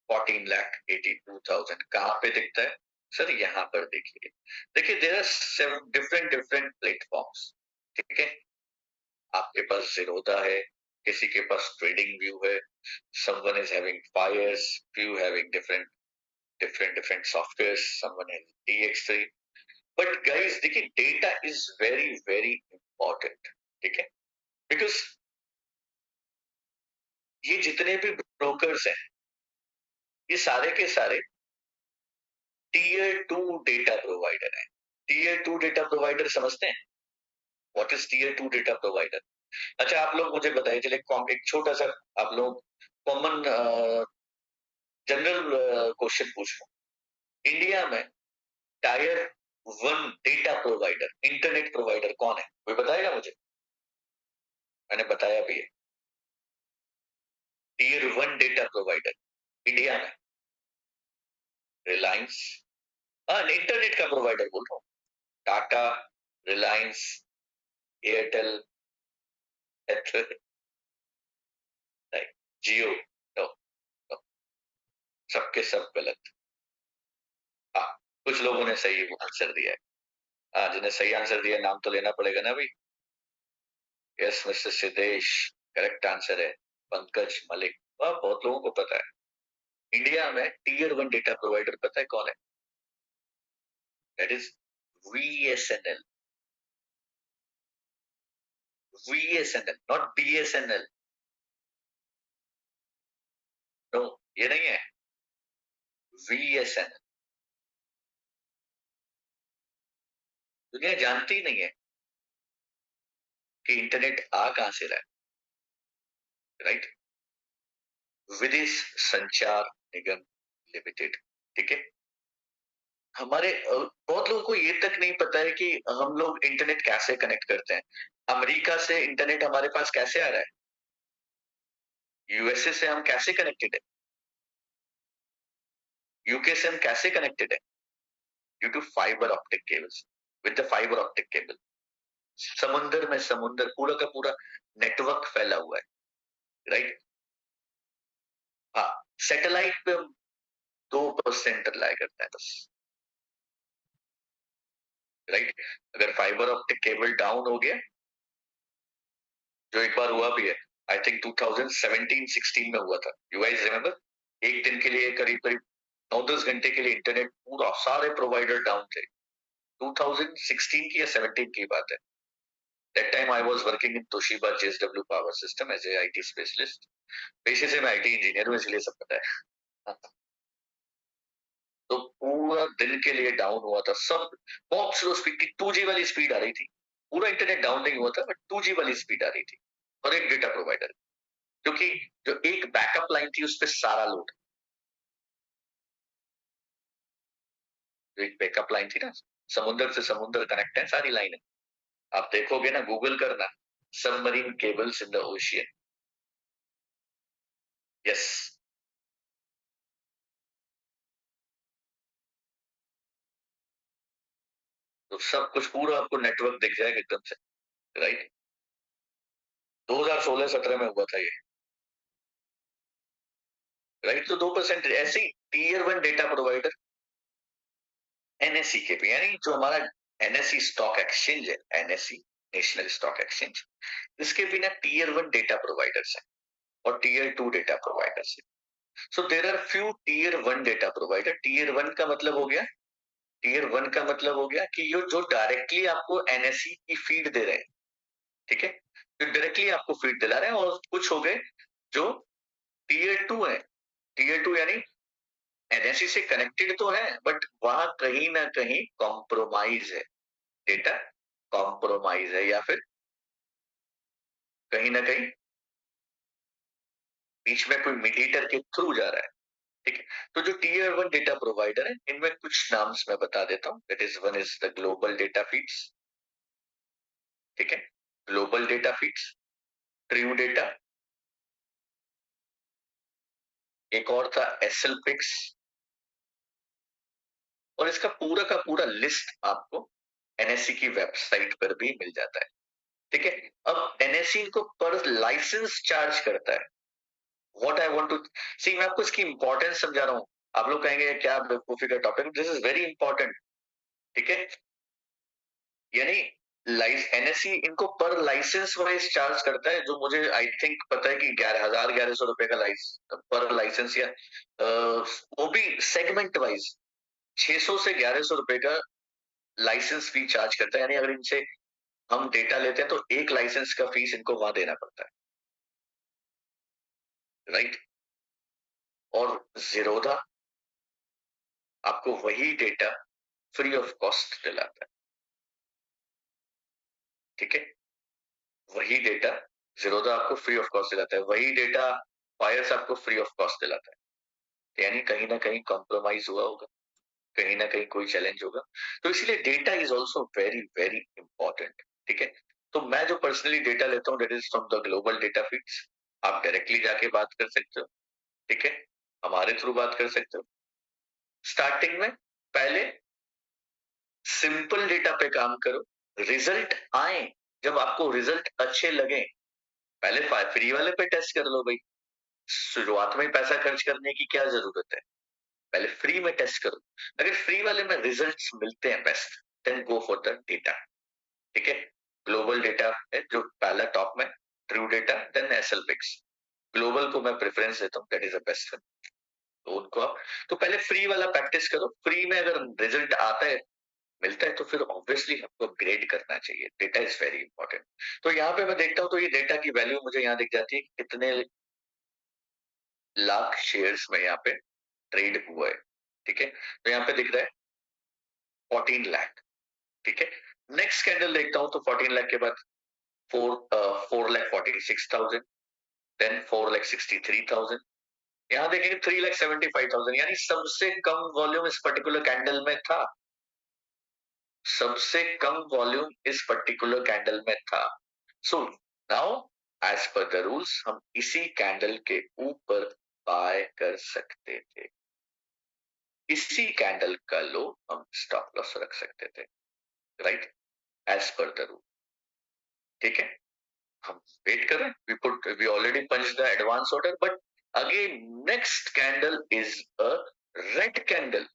14,82,000। कहां पे दिखता है सर? यहाँ पर देखिए, देखिए there are different different platforms, ठीक है। आपके पास जीरोधा है, किसी के पास ट्रेडिंग व्यू है, someone is having fires, few having different softwares, someone has DX3। but guys देखिए data is very very important, ठीक है। बिकॉज ये जितने भी ब्रोकर्स हैं, ये सारे के सारे टीयर 2 डेटा प्रोवाइडर है। टीयर 2 डेटा प्रोवाइडर समझते हैं? What is tier 2 data provider? अच्छा, आप लोग मुझे बताइए, चलिए एक छोटा सा आप लोग कॉमन जनरल क्वेश्चन पूछ रहा हूँ। इंडिया में tyre 1 data provider, internet provider कौन है? कोई बताएगा मुझे? मैंने बताया भी है। टीयर 1 डेटा प्रोवाइडर इंडिया में रिलायंस। हाँ, इंटरनेट का प्रोवाइडर बोल रहा हूँ। टाटा, रिलायंस, एयरटेल, जियो। नो, नो, सबके सब गलत। हाँ, कुछ लोगों ने सही आंसर दिया है। हाँ, जिन्हें सही आंसर दिया नाम तो लेना पड़ेगा ना भाई। Yes mister Siddhesh, correct answer है पंकज मलिक। वाह, बहुत लोगों को पता है। इंडिया में टीयर 1 डेटा प्रोवाइडर पता है कौन है? That is VSNL। VSNL, not BSNL। No, ये नहीं है। VSNL। दुनिया जानती ही नहीं है कि इंटरनेट आ कहां से रहा है, राइट? विदेश संचार निगम लिमिटेड, ठीक है। हमारे बहुत लोगों को ये तक नहीं पता है कि हम लोग इंटरनेट कैसे कनेक्ट करते हैं। अमेरिका से इंटरनेट हमारे पास कैसे आ रहा है? यूएसए से हम कैसे कनेक्टेड है? यूके से हम कैसे कनेक्टेड है? Due to fibre optic cables. With the fibre optic cable समुंदर में समुंदर पूरा का पूरा नेटवर्क फैला हुआ है, राइट? हाँ, सैटेलाइट पे हम 2% रिलाय करते हैं बस, राइट? अगर फाइबर ऑप्टिक केबल डाउन हो गया, जो एक बार हुआ भी है, आई थिंक 2017-16 में हुआ था, यू गाइस रिमेंबर? एक दिन के लिए करीब करीब 9-10 घंटे के लिए इंटरनेट पूरा सारे प्रोवाइडर डाउन थे। 2016 की या 17 की बात है। That time I was working in Toshiba JSW power system as a IT specialist. पेशे से मैं आईटी इंजीनियर हूँ, इसलिए सब पता है। तो पूरा दिन के लिए डाउन हुआ था सब। बहुत स्लो स्पीड की 2G वाली स्पीड आ रही थी। पूरा इंटरनेट डाउन नहीं हुआ था, बट 2G वाली स्पीड आ रही थी। और एक डेटा प्रोवाइडर, क्योंकि जो एक बैकअप लाइन थी उस पर सारा लोड, जो एक बैकअप लाइन थी ना, समुद्र से समुद्र कनेक्ट है सारी लाइनें। आप देखोगे ना, गूगल करना, submarine cables in the ocean. Yes. तो सब कुछ पूरा आपको नेटवर्क दिख जाएगा एकदम से, राइट? 2016-17 में हुआ था ये, राइट? तो 2% ऐसे ही टीयर 1 डेटा प्रोवाइडर NSE के भी, यानी जो हमारा NSE स्टॉक एक्सचेंज है, NSE नेशनल स्टॉक एक्सचेंज, इसके बिना टीयर 1 डेटा प्रोवाइडर्स है और टीयर 2 डेटा प्रोवाइडर्स है। So there are few tier 1 data provider. Tier 1 का मतलब हो गया, टीयर 1 का मतलब हो गया कि ये जो डायरेक्टली आपको NSE की फीड दे रहे हैं, ठीक है? जो डायरेक्टली आपको फीड दिला रहे हैं, और कुछ हो गए जो टीयर 2 है। टीयर 2 यानी NSE से कनेक्टेड तो है, बट वहां कहीं ना कहीं कॉम्प्रोमाइज है, डेटा कॉम्प्रोमाइज है, या फिर कहीं ना कहीं बीच में कोई मीडिएटर के थ्रू जा रहा है, ठीक है? तो जो टीयर 1 डेटा प्रोवाइडर है, इनमें कुछ नाम्स मैं बता देता हूँ। That is one is the global data feeds, ठीक है? Global data feeds, true data, एक और था एसएल पिक्स। और इसका पूरा का पूरा लिस्ट आपको NSE की वेबसाइट पर भी मिल जाता है, ठीक है? अब NSE इनको पर लाइसेंस चार्ज करता है। व्हाट आई वांट टू सी, मैं आपको इसकी इंपॉर्टेंस समझा रहा हूँ। आप लोग कहेंगे क्या बेवकूफी का topic, this is very important, ठीक है? यानी NSE इनको पर लाइसेंस वाइज चार्ज करता है, जो मुझे आई थिंक पता है कि 11,000-1,100 रुपए का पर लाइसेंस, या वो भी सेगमेंट वाइज 600 से 1,100 रुपए का लाइसेंस फी चार्ज करता है। यानी अगर इनसे हम डेटा लेते हैं तो एक लाइसेंस का फीस इनको वहां देना पड़ता है, राइट? और जीरोधा, आपको वही डेटा फ्री ऑफ कॉस्ट दिलाता है। ठीक है, वही डेटा ज़ीरोधा आपको फ्री ऑफ कॉस्ट दिलाता है, वही डेटा फायर्स आपको फ्री ऑफ कॉस्ट दिलाता है। यानी कहीं ना कहीं कॉम्प्रोमाइज हुआ होगा, कहीं ना कहीं कोई चैलेंज होगा। तो इसीलिए data is also very very important. ठीक है, तो मैं जो पर्सनली डेटा लेता हूँ that is from the global data feeds. आप डायरेक्टली जाके बात कर सकते हो। ठीक है, हमारे थ्रू बात कर सकते हो। स्टार्टिंग में पहले सिंपल डेटा पे काम करो, रिजल्ट आए, जब आपको रिजल्ट अच्छे लगे, पहले फ्री वाले पे टेस्ट कर लो भाई। शुरुआत में पैसा खर्च करने की क्या जरूरत है, पहले फ्री में टेस्ट करो। अगर फ्री वाले में रिजल्ट्स मिलते हैं best, then go for the data. ठीक है, ग्लोबल डेटा है जो पहला टॉप में, true data, then Accelpix. Global को मैं प्रेफरेंस देता हूँ, दैट इज द बेस्ट। तो उनको आप, तो पहले फ्री वाला प्रैक्टिस करो। फ्री में अगर रिजल्ट आता है, मिलता है, तो फिर ऑब्वियसली आपको अपग्रेड करना चाहिए। Data is very important. तो यहाँ पे मैं देखता हूँ तो ये डेटा की वैल्यू मुझे यहाँ दिख जाती है कि कितने लाख शेयर्स में यहाँ पे ट्रेड हुआ है। ठीक है, तो यहाँ पे दिख रहा है 14 लाख। ठीक है, नेक्स्ट कैंडल देखता हूँ तो 14 लाख के बाद 4 लाख 46,000, देन 4 लाख 63,000, यहाँ देखेंगे 3 लाख 75,000, यानी सबसे कम वॉल्यूम इस पर्टिकुलर कैंडल में था। सबसे कम वॉल्यूम इस पर्टिकुलर कैंडल में था। So now as per the rules हम इसी कैंडल के ऊपर बाय कर सकते थे, इसी कैंडल का लो हम स्टॉप लॉस रख सकते थे, right, as per the rule. ठीक है, हम वेट कर रहे हैं, we already punch the advance order, but again next candle is a red candle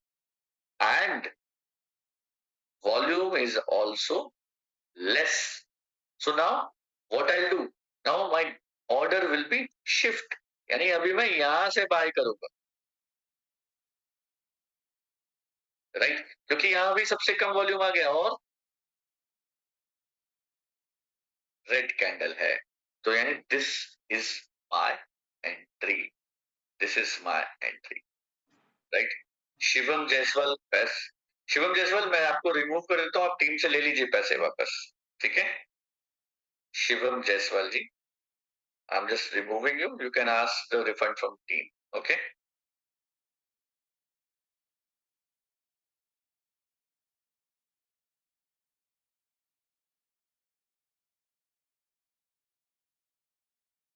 and volume is also less. So now what I'll do, now my order will be shift, यानी अभी मैं यहां से bye करूंगा, right, क्योंकि यहां भी सबसे कम वॉल्यूम आ गया और रेड कैंडल है। तो यानी this is my entry, this is my entry, right. Shivam Jaiswal पैस, शिवम जायसवाल मैं आपको रिमूव कर देता हूँ, आप टीम से ले लीजिए पैसे वापस। ठीक है, शिवम जायसवाल जी, I'm just removing you. You can ask the refund from team. Okay.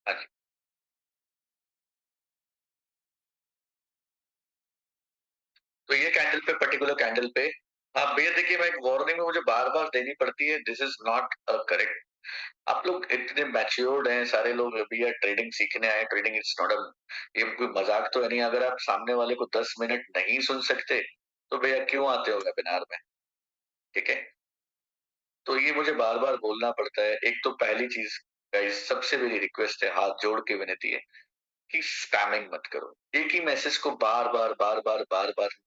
हाँ जी, तो ये कैंडल पे, पर्टिकुलर कैंडल पे, हाँ भैया देखिए, मैं एक वार्निंग में मुझे बार बार देनी पड़ती है, दिस इज नॉट करेक्ट। आप लोग इतने मैच्योर्ड हैं, सारे लोग अभी यार ट्रेडिंग सीखने आए, ट्रेडिंग इज नॉट अ, ये कोई मजाक तो है नहीं। अगर आप सामने वाले को 10 मिनट नहीं सुन सकते तो भैया क्यों आते हो वेबिनार में। ठीक है, तो ये मुझे बार बार बोलना पड़ता है। एक तो पहली चीज गाइस, सबसे मेरी रिक्वेस्ट है, हाथ जोड़ के विनती है कि स्पैमिंग मत करो, एक ही मैसेज को बार बार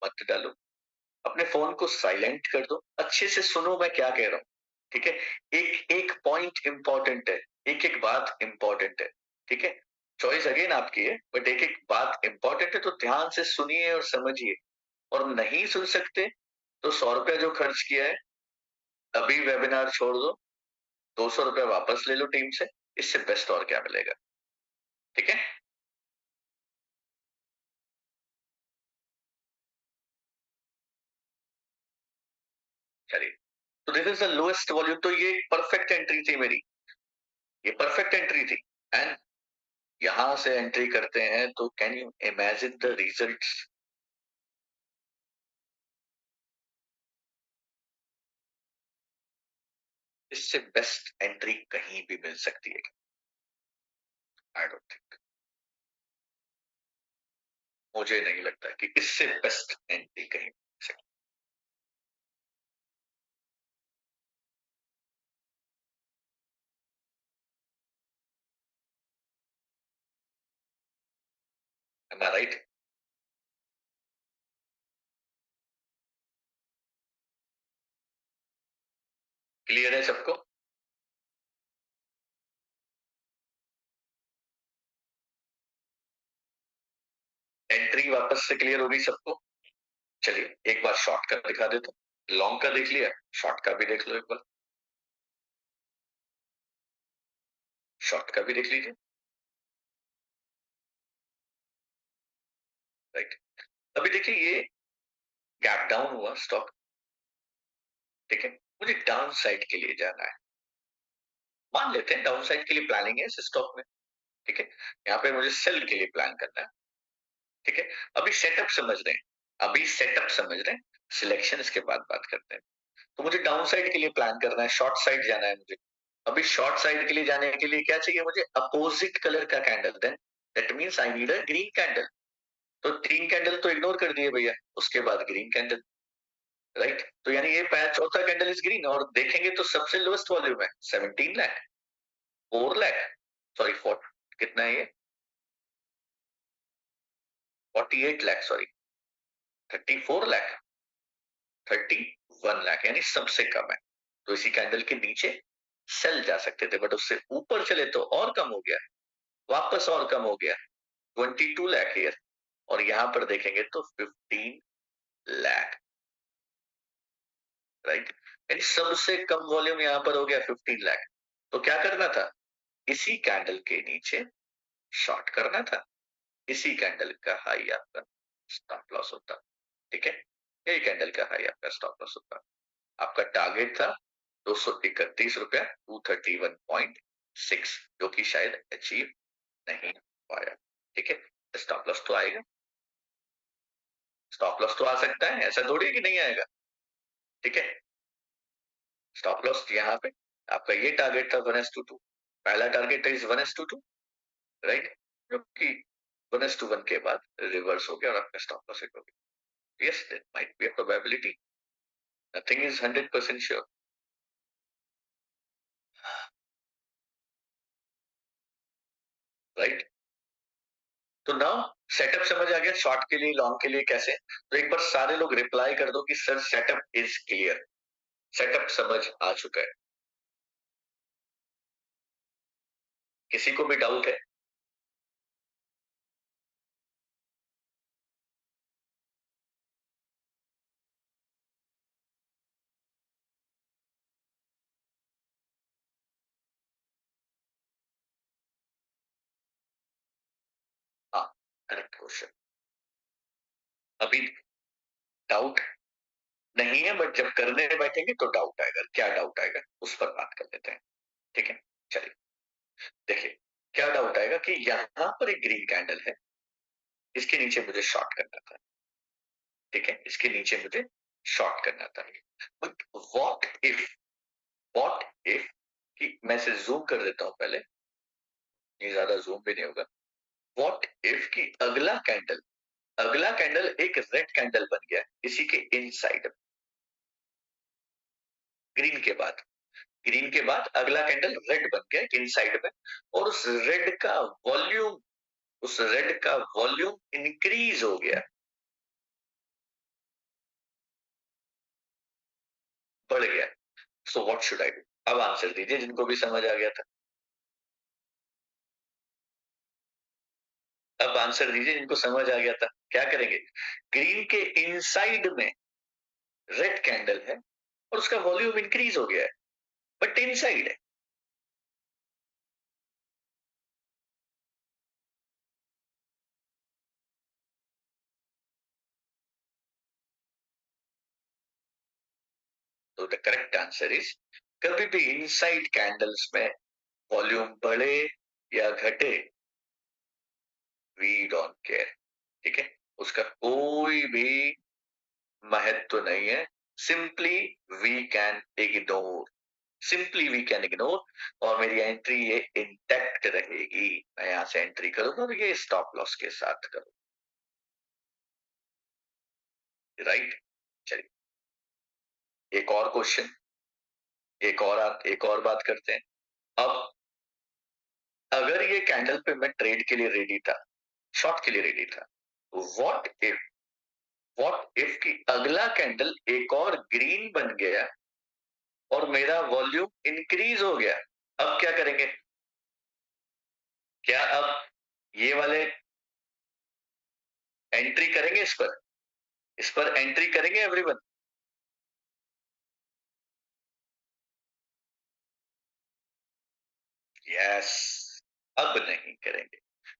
मत डालो। अपने फोन को साइलेंट कर दो, अच्छे से सुनो मैं क्या कह रहा हूँ। ठीक है, एक एक पॉइंट इंपॉर्टेंट है, एक एक बात इंपॉर्टेंट है। ठीक है, चॉइस अगेन आपकी है, बट एक एक बात इंपॉर्टेंट है, तो ध्यान से सुनिए और समझिए। और नहीं सुन सकते तो 100 रुपया जो खर्च किया है, अभी वेबिनार छोड़ दो, 200 रुपया वापस ले लो टीम से, इससे बेस्ट और क्या मिलेगा। ठीक है, चलिए, तो this is the lowest volume, तो ये परफेक्ट एंट्री थी मेरी, ये परफेक्ट एंट्री थी। एंड यहां से एंट्री करते हैं तो can you imagine the results. इससे बेस्ट एंट्री कहीं भी मिल सकती है, आई डोंट थिंक, मुझे नहीं लगता कि इससे बेस्ट एंट्री कहीं मिल सकती है। ना, राइट, क्लियर है सबको। एंट्री वापस से क्लियर होगी सबको। चलिए एक बार शॉर्ट का दिखा देता हूं। लॉन्ग का देख लिया, शॉर्ट का भी देख लो एक बार। शॉर्ट का भी देख लीजिए। राइट, अभी देखिए ये गैप डाउन हुआ स्टॉक, ठीक है। मुझे डाउन साइड के लिए जाना है, मान लेते हैं डाउन साइड के लिए प्लानिंग है इस स्टॉक में, ठीक है। यहाँ पे मुझे सेल के लिए प्लान करना है, ठीक है। अभी सेटअप समझ रहे हैं, अभी सेटअप समझ रहे हैं, सिलेक्शन इसके बाद बात करते हैं। तो मुझे डाउन साइड के लिए प्लान करना है, शॉर्ट साइड जाना है मुझे। अभी शॉर्ट साइड के लिए जाने के लिए क्या चाहिए मुझे? अपोजिट कलर का candle, then that means I need a green candle. तो 3 कैंडल तो इग्नोर कर दिए भैया, उसके बाद ग्रीन कैंडल, राइट। तो यानी ये चौथा कैंडल इज ग्रीन, और देखेंगे तो सबसे लोएस्ट वॉल्यूम है 17 लाख, 4 लाख, सॉरी 4, कितना है ये? 48 लाख, सॉरी 34 लाख, 31 लाख, यानी सबसे कम है। तो इसी कैंडल के नीचे सेल जा सकते थे, बट उससे ऊपर चले तो और कम हो गया, वापस और कम हो गया, 22 लाख ईयर, और यहां पर देखेंगे तो 15 लाख, राइट। यानी सबसे कम वॉल्यूम यहां पर हो गया 15 लाख। तो क्या करना था? इसी कैंडल के नीचे शॉर्ट करना था, इसी कैंडल का हाई आपका स्टॉप लॉस होता, ठीक है। यही कैंडल का हाई आपका स्टॉप लॉस होता। आपका टारगेट था 231 रुपया, 231.6, जो कि शायद अचीव नहीं पाया, ठीक है। स्टॉप लॉस तो आएगा, स्टॉप लॉस तो आ सकता है, ऐसा थोड़ी है कि नहीं आएगा, ठीक है। स्टॉप लॉस यहाँ पे आपका ये टारगेट था 1:2, पहला टारगेट इज 1:2, राइट, जो कि 1:1 के बाद रिवर्स हो गया और आपका स्टॉप लॉस हिट हो गया। Yes, there might be a probability, nothing is 100% sure, right. तो नाउ सेटअप समझ आ गया, शॉर्ट के लिए, लॉन्ग के लिए कैसे। तो एक बार सारे लोग रिप्लाई कर दो कि sir setup is clear, setup समझ आ चुका है। किसी को भी डाउट है? हाँ, करेक्ट क्वेश्चन। अभी डाउट नहीं है, बट जब करने बैठेंगे तो डाउट आएगा, क्या डाउट आएगा उस पर बात कर लेते हैं, ठीक है। चलिए देखिए, क्या डाउट आएगा कि यहां पर एक ग्रीन कैंडल है, इसके नीचे मुझे शॉर्ट करना था, ठीक है, इसके नीचे मुझे शॉर्ट करना था। बट व्हाट इफ कि मैं इसे जूम कर देता हूं पहले, ये ज्यादा जूम भी नहीं होगा। व्हाट इफ कि अगला कैंडल एक रेड कैंडल बन गया इसी के इनसाइड, ग्रीन के बाद, ग्रीन के बाद अगला कैंडल रेड बन गया इनसाइड में, और उस रेड का वॉल्यूम इंक्रीज हो गया, बढ़ गया। So what should I do? अब आंसर दीजिए जिनको भी समझ आ गया था, अब आंसर दीजिए जिनको समझ आ गया था, क्या करेंगे? ग्रीन के इनसाइड में रेड कैंडल है और उसका वॉल्यूम इंक्रीज हो गया है, बट इनसाइड है। तो द करेक्ट आंसर इज, कभी भी इनसाइड कैंडल्स में वॉल्यूम बढ़े या घटे, वी डोंट केयर, ठीक है, उसका कोई भी महत्व नहीं है। Simply we can ignore, simply we can ignore, और मेरी एंट्री ये इंटैक्ट रहेगी। मैं यहां से एंट्री करूंगा और ये स्टॉप लॉस के साथ करूंगा, राइट। चलिए एक और क्वेश्चन, एक और बात करते हैं। अब अगर ये कैंडल पे मैं ट्रेड के लिए रेडी था, शॉर्ट के लिए रेडी था, व्हाट इफ कि अगला कैंडल एक और ग्रीन बन गया और मेरा वॉल्यूम इंक्रीज हो गया, अब क्या करेंगे? क्या अब ये वाले एंट्री करेंगे इस पर? इस पर एंट्री करेंगे एवरीवन? यस। अब नहीं करेंगे।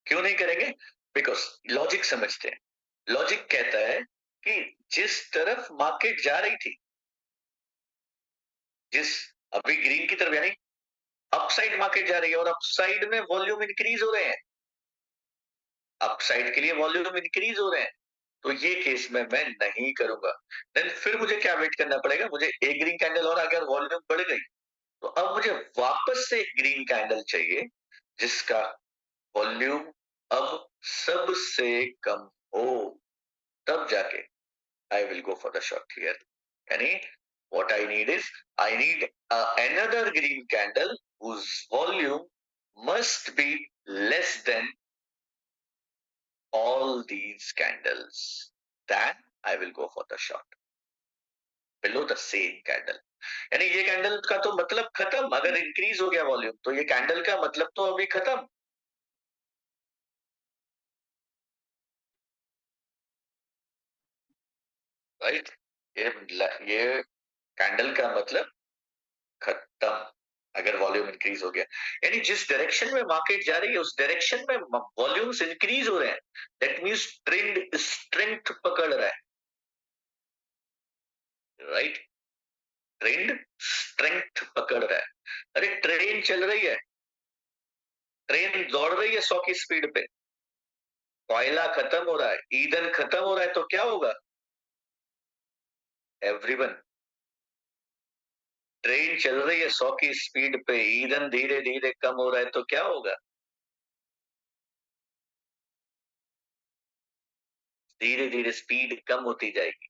क्यों नहीं करेंगे? बिकॉज लॉजिक समझते हैं। लॉजिक कहता है कि जिस तरफ मार्केट जा रही थी, जिस अभी ग्रीन की तरफ, यानी अपसाइड मार्केट जा रही है और अपसाइड में वॉल्यूम इंक्रीज हो रहे हैं, अपसाइड के लिए वॉल्यूम इंक्रीज हो रहे हैं, तो ये केस में मैं नहीं करूंगा। देन फिर मुझे क्या वेट करना पड़ेगा? मुझे एक ग्रीन कैंडल और अगर वॉल्यूम बढ़ गई, तो अब मुझे वापस से एक ग्रीन कैंडल चाहिए जिसका वॉल्यूम अब सबसे कम हो, तब जाके I will go for the short here. यानी what I need is, I need another green candle whose volume must be less than all these candles. Then I will go for the short below the same candle. यानी ये candle का तो मतलब खत्म, अगर increase हो गया volume तो ये कैंडल का मतलब तो अभी खत्म, राइट? ये कैंडल का मतलब खत्म अगर वॉल्यूम इंक्रीज हो गया। यानी जिस डायरेक्शन में मार्केट जा रही है उस डायरेक्शन में वॉल्यूम्स इंक्रीज हो रहे हैं, दैट मींस ट्रेंड स्ट्रेंथ पकड़ रहा है, राइट? ट्रेंड स्ट्रेंथ पकड़ रहा है। अरे ट्रेन चल रही है, ट्रेन दौड़ रही है 100 की स्पीड पे, कोयला खत्म हो रहा है, ईंधन खत्म हो रहा है, तो क्या होगा एवरीवन? ट्रेन चल रही है 100 की स्पीड पे, ईंधन धीरे धीरे कम हो रहा है, तो क्या होगा? धीरे धीरे स्पीड कम होती जाएगी,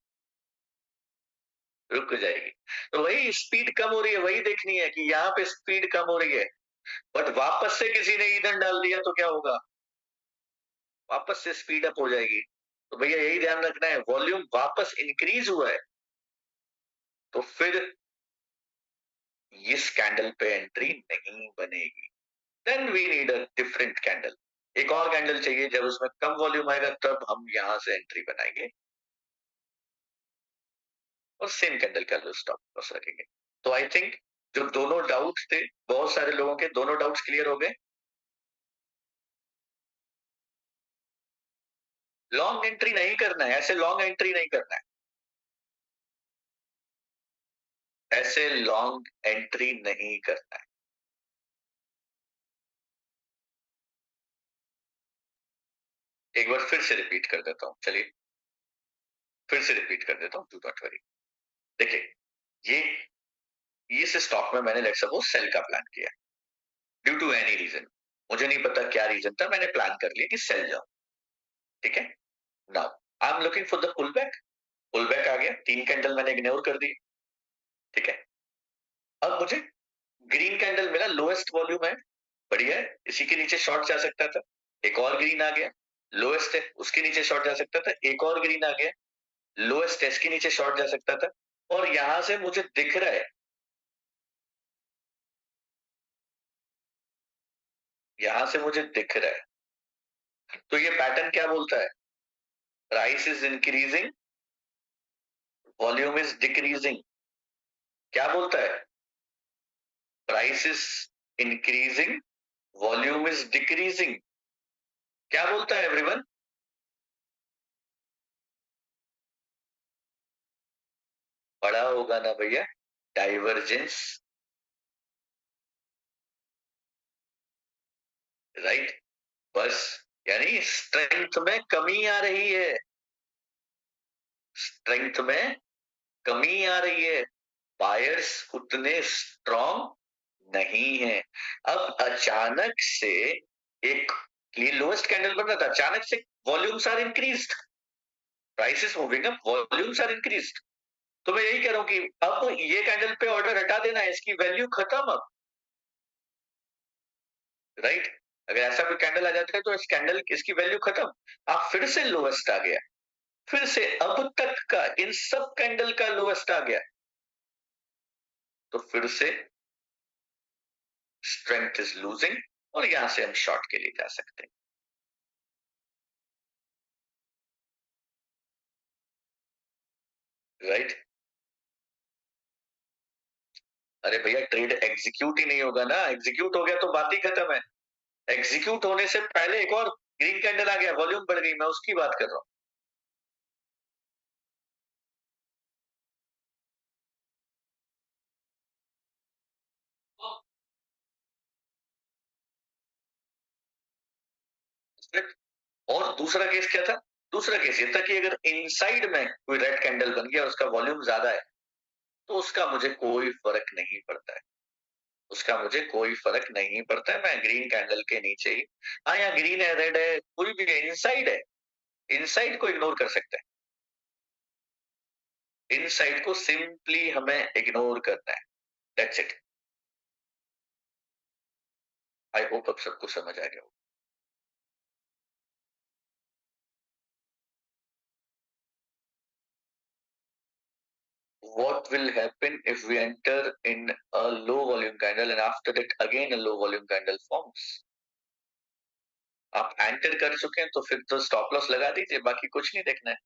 रुक जाएगी। तो वही स्पीड कम हो रही है, वही देखनी है कि यहाँ पे स्पीड कम हो रही है, बट वापस से किसी ने ईंधन डाल दिया तो क्या होगा? वापस से स्पीड अप हो जाएगी। तो भैया यही ध्यान रखना है, वॉल्यूम वापस इंक्रीज हुआ है तो फिर इस कैंडल पे एंट्री नहीं बनेगी। Then we need a different candle. एक और कैंडल चाहिए, जब उसमें कम वॉल्यूम आएगा तब हम यहां से एंट्री बनाएंगे और सेम कैंडल का स्टॉप लॉस रखेंगे। तो आई थिंक जो दोनों डाउट्स थे, बहुत सारे लोगों के दोनों डाउट्स क्लियर हो गए। लॉन्ग एंट्री नहीं करना है, ऐसे लॉन्ग एंट्री नहीं करना है, ऐसे लॉन्ग एंट्री नहीं करना है। एक बार फिर से रिपीट कर देता हूं, चलिए फिर से रिपीट कर देता हूं, डू नॉट वरी। देखिए, ये इस स्टॉक में मैंने लेट्स सपोज सेल का प्लान किया ड्यू टू एनी रीजन, मुझे नहीं पता क्या रीजन था, मैंने प्लान कर लिया कि सेल जाऊं, ठीक है? Now I am looking for the pull back, pull back आ गया, 3 कैंडल मैंने इग्नोर कर दी, ठीक है? अब मुझे ग्रीन कैंडल मिला, लोएस्ट वॉल्यूम है, बढ़िया है, इसी के नीचे शॉर्ट जा सकता था। एक और ग्रीन आ गया, लोएस्ट है, उसके नीचे शॉर्ट जा सकता था। एक और ग्रीन आ गया, लोएस्ट है, इसके नीचे शॉर्ट जा सकता था। और यहां से मुझे दिख रहा है, यहां से मुझे दिख रहा है, तो ये पैटर्न क्या बोलता है? Price is increasing, volume is decreasing. क्या बोलता है? Price is increasing, volume is decreasing. क्या बोलता है एवरीवन? पढ़ा होगा ना भैया, डाइवर्जेंस, राइट? बस, यानी स्ट्रेंथ में कमी आ रही है, स्ट्रेंथ में कमी आ रही है, बायर्स उतने स्ट्रॉन्ग नहीं है। अब अचानक से एक, ये लोएस्ट कैंडल बन रहा था, अचानक से volumes are increased, prices moving up, volumes are increased. तो मैं यही कह रहा हूं कि अब ये कैंडल पे ऑर्डर हटा देना है, इसकी वैल्यू खत्म अब, राइट? अगर ऐसा कोई कैंडल आ जाता है तो इस कैंडल इसकी वैल्यू खत्म। आप फिर से लोएस्ट आ गया, फिर से अब तक का इन सब कैंडल का लोएस्ट आ गया, तो फिर से स्ट्रेंथ इज लूजिंग और यहां से हम शॉर्ट के लिए जा सकते हैं। राइट। अरे भैया ट्रेड एग्जीक्यूट ही नहीं होगा ना, एग्जीक्यूट हो गया तो बात ही खत्म है। एग्जीक्यूट होने से पहले एक और ग्रीन कैंडल आ गया, वॉल्यूम बढ़ गई, मैं उसकी बात कर रहा हूँ। और दूसरा केस क्या था? दूसरा केस ये था कि अगर इनसाइड में कोई रेड कैंडल बन गया, उसका वॉल्यूम ज्यादा है, तो उसका मुझे कोई फर्क नहीं पड़ता है। उसका मुझे कोई फर्क नहीं पड़ता है, मैं ग्रीन कैंडल के नीचे ही, हाँ यहाँ ग्रीन है, रेड है, कोई भी है, इनसाइड है, इनसाइड को इग्नोर कर सकते हैं। इनसाइड को सिंपली हमें इग्नोर करना है, दैट्स इट। आई होप अब सबको समझ आ गया। What will happen if we enter in a low volume candle and after that again a low volume candle forms? आप एंटर कर चुके हैं तो फिर तो स्टॉप लॉस लगा दीजिए, बाकी कुछ नहीं देखना है।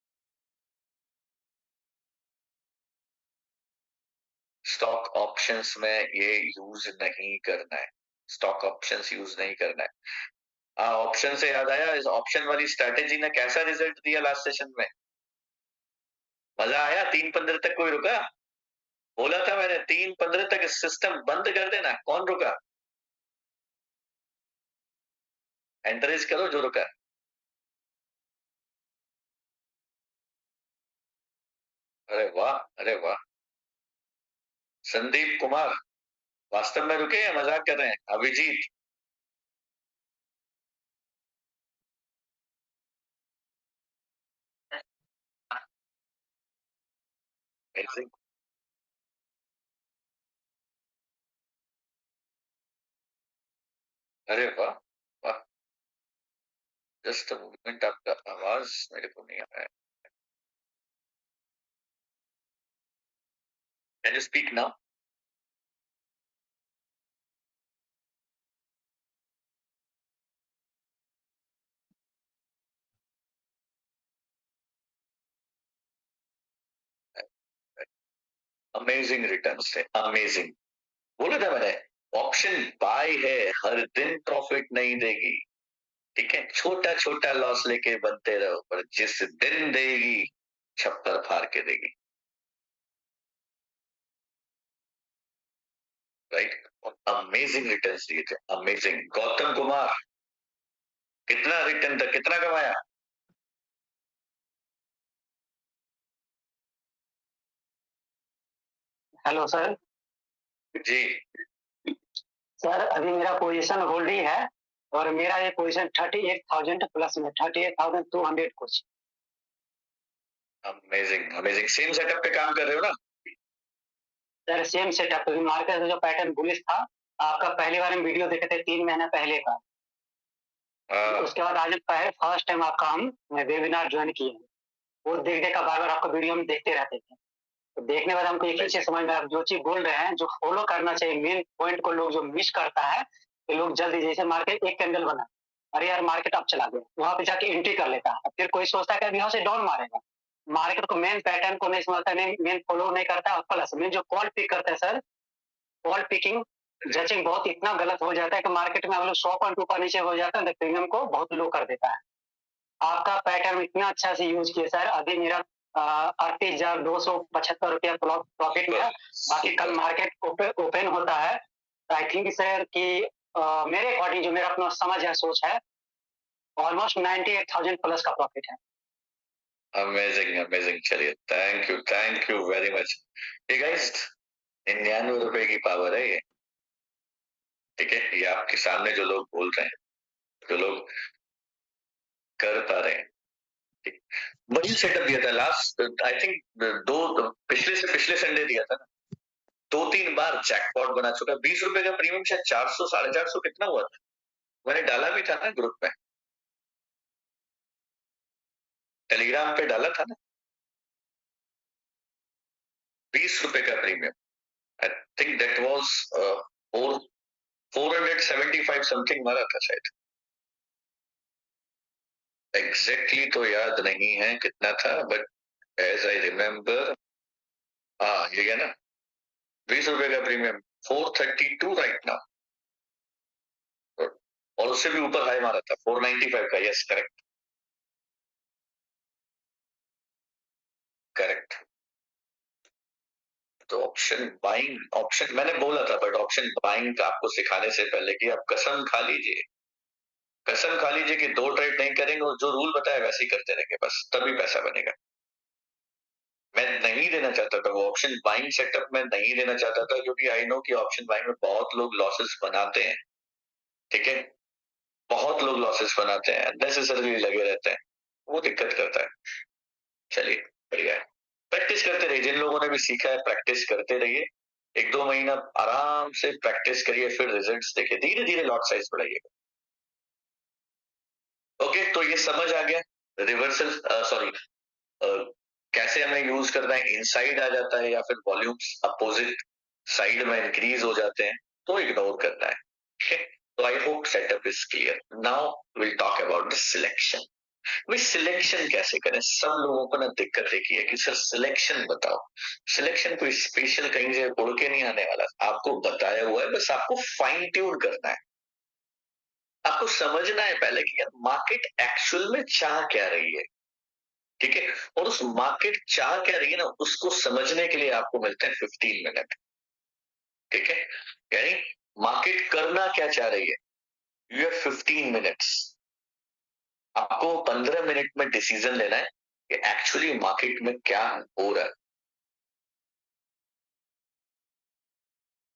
स्टॉक ऑप्शंस में ये यूज नहीं करना है, स्टॉक ऑप्शंस यूज नहीं करना है। ऑप्शन से याद आया, इस ऑप्शन वाली स्ट्रेटेजी ने कैसा रिजल्ट दिया लास्ट सेशन में? मजा आया? 3:15 तक कोई रुका? बोला था मैंने 3:15 तक इस सिस्टम बंद कर देना, कौन रुका? एंकरेज करो जो रुका। अरे वाह, अरे वाह। संदीप कुमार वास्तव में रुके या मजाक कर रहे हैं? अभिजीत ऐसे, अरे वाह, वाह। जस्ट मूवमेंट, आपका आवाज मेरे को नहीं आ रहा है। Can you speak now? Amazing returns थे, अमेजिंग। बोला था मैंने, ऑप्शन बाय है, हर दिन प्रॉफिट नहीं देगी। ठीक है, छोटा छोटा लॉस लेके बनते रहो, पर जिस दिन देगी छप्पर फाड़ के देगी। राइट। और अमेजिंग रिटर्न्स दिए थे, अमेजिंग। गौतम कुमार कितना रिटर्न था, कितना कमाया? Hello sir. जी। सर अभी मेरा पोजीशन होल्ड ही है और मेरा ये पोजीशन 38,000 प्लस में 38,200 कुछ। Amazing, amazing. सेम सेटअप पे काम कर रहे हो ना? सर सेम सेटअप क्योंकि मार्केट में जो पैटर्न बुलिश था, आपका पहली बार हम वीडियो देखे थे 3 महीना पहले का। उसके बाद आज फर्स्ट टाइम आपका हम वेबिनार ज्वाइन किए हैं। वो देख देख कर बार बार आपका वीडियो हम देखते रहते थे। तो देखने के बाद हमको एक ही चीज समझ में आया, जो चीज बोल रहे हैं, जो फॉलो करना चाहिए मेन पॉइंट को लोग जो मिस करता है, कि लोग जल्दी, जैसे मार्केट एक कैंडल बना, अरे यार मार्केट अब चला गया, वहां पे जाके एंट्री कर लेता है, फिर कोई सोचता है कि अब यहाँ से डाउन मारेगा। मार्केट को मेन पैटर्न को नहीं समझता, नहीं मेन फॉलो नहीं करता, और प्लस मेन जो कॉल पिक करता है सर, कॉल पिकिंग जजिंग बहुत इतना गलत हो जाता है कि मार्केट में हम लोग 100 पॉइंट ऊपर नीचे हो जाता है तो प्रीमियम को बहुत लो कर देता है। आपका पैटर्न इतना अच्छा से यूज किया सर, अभी मेरा 38,275 रुपया प्रॉफिट में है। बाकी कल मार्केट ओपन होता है, आई थिंक सर कि मेरे अकॉर्डिंग जो मेरा अपना समझ है, सोच है, ऑलमोस्ट 98,000 प्लस का प्रॉफिट है। Amazing, amazing. चलिए, थैंक यू वेरी मच। ये गाइस 99 रुपए की पावर है ये। ठीक है, ये आपके सामने जो लोग बोल रहे हैं, जो लोग कर पा रहे हैं, ठीक। वही सेटअप दिया था लास्ट, आई थिंक दो, पिछले से पिछले संडे दिया था ना। 2-3 बार जैकपॉट बना चुका। 20 रुपए का प्रीमियम शायद 400, 450 कितना हुआ था? मैंने डाला भी था ना ग्रुप में, टेलीग्राम पे डाला था ना। 20 रुपए का premium, I think that was 475 something मारा था शायद। एग्जैक्टली तो याद नहीं है कितना था, बट एज आई रिमेम्बर हाँ ये है ना, 20 रुपए का प्रीमियम, 432 राइट नाउ, और उससे भी ऊपर हाई मारा था 495 का। Yes correct correct. तो ऑप्शन बाइंग, ऑप्शन मैंने बोला था, बट ऑप्शन बाइंग का आपको सिखाने से पहले कि आप कसम खा लीजिए, कसम खा लीजिए कि 2 ट्रेड नहीं करेंगे और जो रूल बताया वैसे ही करते रहेंगे, बस तभी पैसा बनेगा। मैं नहीं लेना चाहता था वो ऑप्शन बाइंग सेटअप, में नहीं लेना चाहता था, क्योंकि आई नो कि ऑप्शन बाइंग में बहुत लोग लॉसेस बनाते हैं। ठीक है, बहुत लोग लॉसेस बनाते हैं, नेसेसरली लगे रहते हैं, वो दिक्कत करता है। चलिए बढ़िया है, प्रैक्टिस करते रहिए, जिन लोगों ने भी सीखा है प्रैक्टिस करते रहिए, 1-2 महीना आराम से प्रैक्टिस करिए, फिर रिजल्ट्स देखिए, धीरे धीरे लॉट साइज बढ़ाइए। ओके, तो ये समझ आ गया रिवर्सल, सॉरी, कैसे हमें यूज करना है, इनसाइड आ जाता है या फिर वॉल्यूम्स अपोजिट साइड में इंक्रीज हो जाते हैं तो इग्नोर करना है। ठीक है, तो I hope setup is clear. Now will talk about the selection. भाई सिलेक्शन कैसे करें, सब लोगों को ना दिक्कत एक ही है कि सर सिलेक्शन बताओ। सिलेक्शन कोई स्पेशल कहीं से उड़ के नहीं आने वाला, आपको बताया हुआ है, बस आपको फाइन ट्यून करना है। आपको समझना है पहले कि यार मार्केट एक्चुअल में चाह क्या रही है। ठीक है, और उस मार्केट चाह क्या रही है ना, उसको समझने के लिए आपको मिलते हैं 15 मिनट। ठीक है, यानी मार्केट करना क्या चाह रही है, यू हैव 15 मिनट्स। आपको 15 मिनट में डिसीजन लेना है कि एक्चुअली मार्केट में क्या हो रहा है,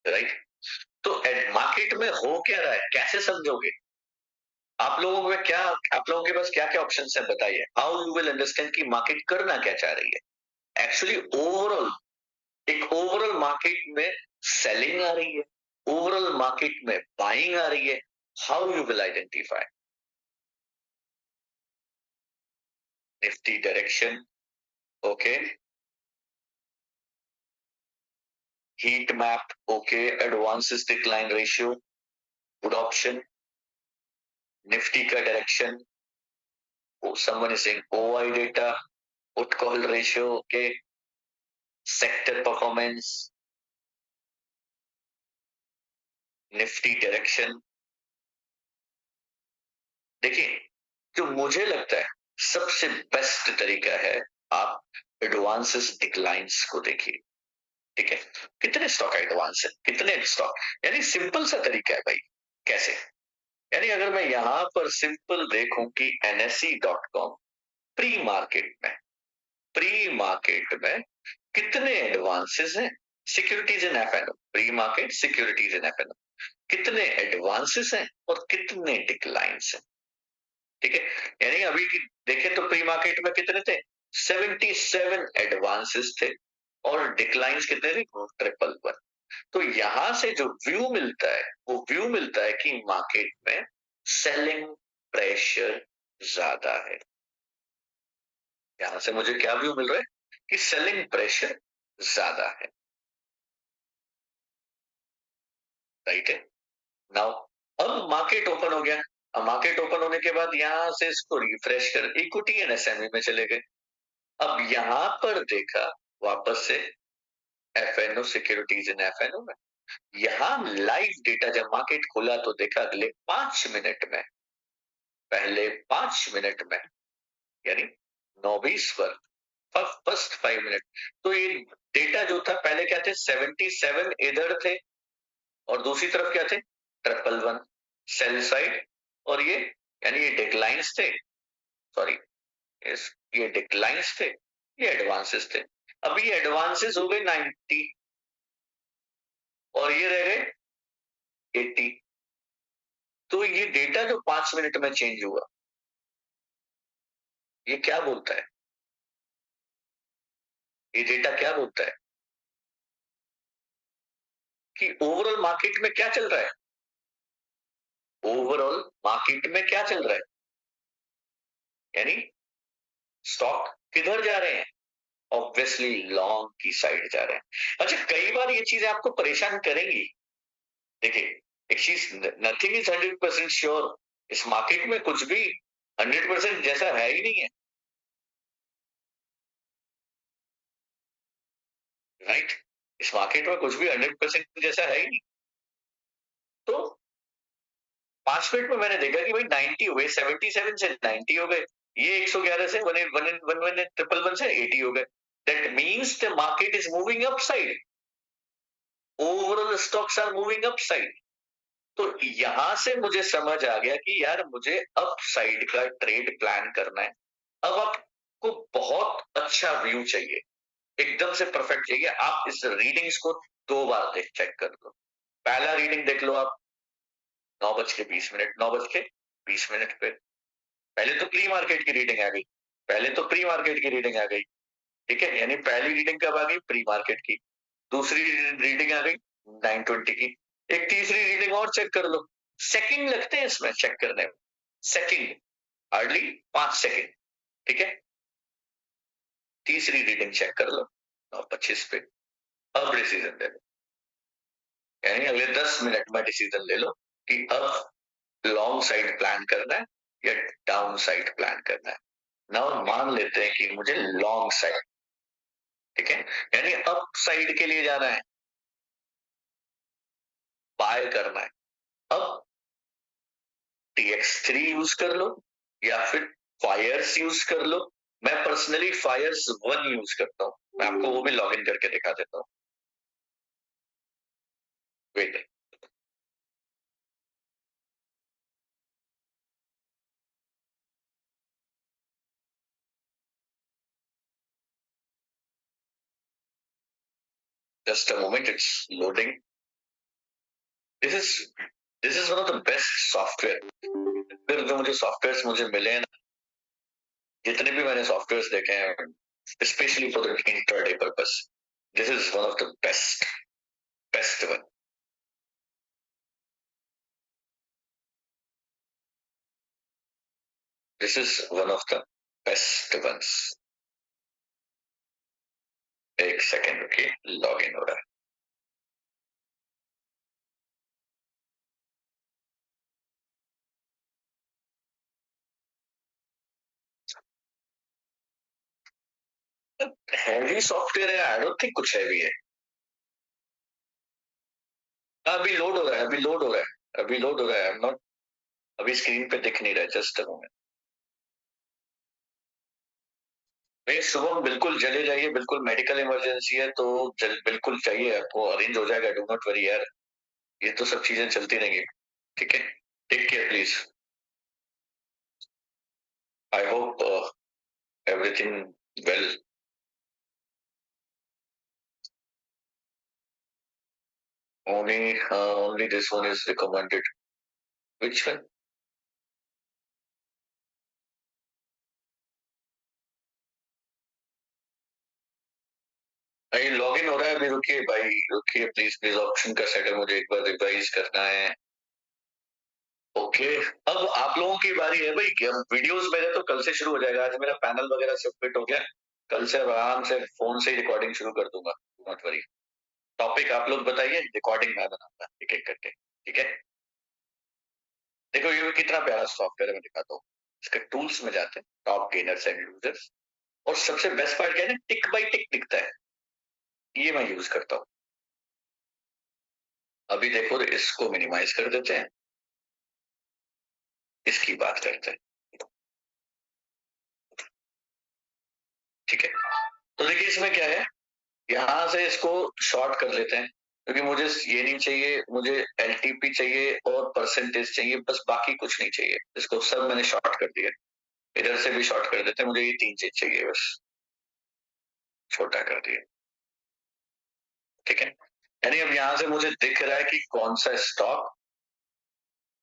राइट। तो मार्केट में हो क्या रहा है कैसे समझोगे, आप लोगों में क्या, आप लोगों के पास क्या क्या ऑप्शन है बताइए, हाउ यू विल अंडरस्टैंड कि मार्केट करना क्या चाह रही है। एक्चुअली ओवरऑल, एक ओवरऑल मार्केट में सेलिंग आ रही है, ओवरऑल मार्केट में बाइंग आ रही है, how you will identify. Nifty direction, okay, heat map, okay, advances decline ratio, good option. Nifty का direction, someone is saying OI data, put call ratio, okay, sector performance, Nifty direction. देखिए, जो मुझे लगता है सबसे best तरीका है, आप एडवांसेस डिक्लाइंस को देखिए। ठीक है, कितने स्टॉक एडवांस है, कितने स्टॉक, यानी सिंपल सा तरीका है भाई। कैसे, यानी अगर मैं यहां पर सिंपल देखूं कि NSE.com प्री मार्केट में, प्री मार्केट में कितने एडवांसेस हैं, securities in FNO, pre market securities in FNO, कितने एडवांसेस हैं और कितने डिक्लाइंस हैं। ठीक है, यानी अभी की देखें तो प्री मार्केट में कितने थे, 77 एडवांसेस थे और डिक्लाइंस कितने थे, 111। तो यहां से जो व्यू मिलता है वो व्यू मिलता है कि मार्केट में सेलिंग प्रेशर ज्यादा है। यहां से मुझे क्या व्यू मिल रहा है कि सेलिंग प्रेशर ज्यादा है, राइट है। नाउ अब मार्केट ओपन हो गया, अब मार्केट ओपन होने के बाद यहां से इसको रिफ्रेश कर इक्विटी एंड एसएमई में चले गए। अब यहां पर देखा वापस से एफएनओ, सिक्योरिटीज इन एफएनओ में, यहां लाइव डेटा जब मार्केट खोला तो देखा अगले 5 मिनट में, पहले 5 मिनट में, यानी 9-20 पर फर्स्ट 5 मिनट, तो ये डेटा जो था पहले क्या थे, 77 इधर थे और दूसरी तरफ क्या थे, 111 सेल साइड, और ये यानी ये डिक्लाइंस थे, सॉरी, ये डिक्लाइंस थे, ये एडवांसेस थे। अभी ये एडवांसेस हो गए 90 और ये रह गए 80। तो ये डेटा जो 5 मिनट में चेंज हुआ, ये क्या बोलता है, ये डेटा क्या बोलता है कि ओवरऑल मार्केट में क्या चल रहा है, ओवरऑल मार्केट में क्या चल रहा है, यानी स्टॉक किधर जा रहे हैं, ऑब्वियसली लॉन्ग की साइड जा रहे हैं। अच्छा, कई बार ये चीजें आपको परेशान करेंगी। देखिए, एक चीज, नथिंग इज 100% श्योर, इस मार्केट में कुछ भी 100% जैसा है ही नहीं है। राइट? इस मार्केट में कुछ भी 100% जैसा है ही नहीं। तो 5 मिनट में मैंने देखा कि भाई 90 हो गए, 77 से 90 हो गए, ये 111 से 111 से 80 हो गए। That means the market is moving upside. Overall stocks are moving upside. तो यहां से मुझे समझ आ गया कि यार मुझे अपसाइड का ट्रेड प्लान करना है। अब आपको बहुत अच्छा व्यू चाहिए, एकदम से परफेक्ट चाहिए। आप इस रीडिंग्स को 2 बार देख चेक कर लो। पहला रीडिंग देख लो आप 9:20, 9:20 पे। पहले तो प्री मार्केट की रीडिंग आ गई, पहले तो प्री मार्केट की रीडिंग आ गई, ठीक है? यानी पहली रीडिंग कब आ गई? प्री मार्केट की। दूसरी रीडिंग आ गई 9:20 की। एक तीसरी रीडिंग और चेक कर लो। सेकंड लगते हैं इसमें चेक करने में, सेकंड, हार्डली 5 सेकंड, ठीक है? तीसरी रीडिंग चेक कर लो 9:25 पे। अब डिसीजन ले लो, यानी अगले 10 मिनट में डिसीजन ले लो कि अब लॉन्ग साइड प्लान करना है या डाउन साइड प्लान करना है। नाउ मान लेते हैं कि मुझे लॉन्ग साइड, ठीक है, यानी अप साइड के लिए जाना है, बाय करना है। अब TX3 यूज कर लो या फिर फायर्स यूज कर लो। मैं पर्सनली फायर्स 1 यूज करता हूँ, मैं आपको वो भी लॉग इन करके दिखा देता हूँ। Wait, just a moment, it's loading. This is this is one of the best software. फिर जो मुझे सॉफ्टवेयर मुझे मिले हैं ना, जितने भी मैंने सॉफ्टवेयर देखे हैं, specially for the intraday purpose, this is one of the best, best one. This is one of the best ones. एक सेकेंड रुकिए, लॉग इन हो रहा है। हैवी सॉफ्टवेयर है, आई डोंट थिंक कुछ हैवी है। अभी लोड हो रहा है, अभी लोड हो रहा है, अभी लोड हो रहा है। आई एम नॉट, अभी स्क्रीन पे दिख नहीं रहा है, जस्ट अ मोमेंट। नहीं शुभम, बिल्कुल चले जाइए, बिल्कुल मेडिकल इमरजेंसी है तो बिल्कुल चाहिए आपको, अरेंज हो जाएगा, डू नॉट वरी यार, ये तो सब चीजें चलती रहेंगी, ठीक है? Take care please. I hope everything well. only this one is recommended. Which one? भाई लॉग इन हो रहा है अभी, रुकिए भाई, रुकिए प्लीज प्लीज, ऑप्शन का सेटअप मुझे एक बार रिवाइज करना है। ओके, अब आप लोगों की बारी है भाई। वीडियोस मेरे तो कल से शुरू हो जाएगा, आज मेरा पैनल वगैरह सब फिट हो गया, कल से आराम से फोन से ही रिकॉर्डिंग शुरू कर दूंगा, नॉट वरी। टॉपिक आप लोग बताइए, रिकॉर्डिंग मैं बनाऊंगा एक एक करके, ठीक है? देखो ये कितना प्यारा सॉफ्टवेयर है, मैं दिखाता हूँ। इसके टूल्स में जाते हैं, टॉप गेनर्स एंड यूजर्स, और सबसे बेस्ट पार्ट क्या है ना, टिक बाई टिक दिखता है, ये मैं यूज करता हूँ। अभी देखो इसको मिनिमाइज कर देते हैं, इसकी बात करते हैं, ठीक है? तो देखिए इसमें क्या है, यहाँ से इसको शॉर्ट कर लेते हैं, क्योंकि मुझे ये नहीं चाहिए, मुझे LTP चाहिए और परसेंटेज चाहिए, बस बाकी कुछ नहीं चाहिए। इसको सब मैंने शॉर्ट कर दिया, इधर से भी शॉर्ट कर देते हैं, मुझे ये 3 चीज चाहिए बस, छोटा कर दिया, ठीक है? यानी अब यहाँ से मुझे दिख रहा है कि कौन सा स्टॉक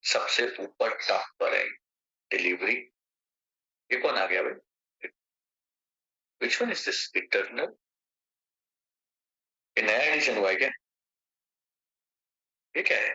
सबसे ऊपर टॉप पर है। डिलीवरी, ये कौन आ गया भाई? Which one is this? Eternal, ये नया एडिशन हुआ है क्या? ये क्या है?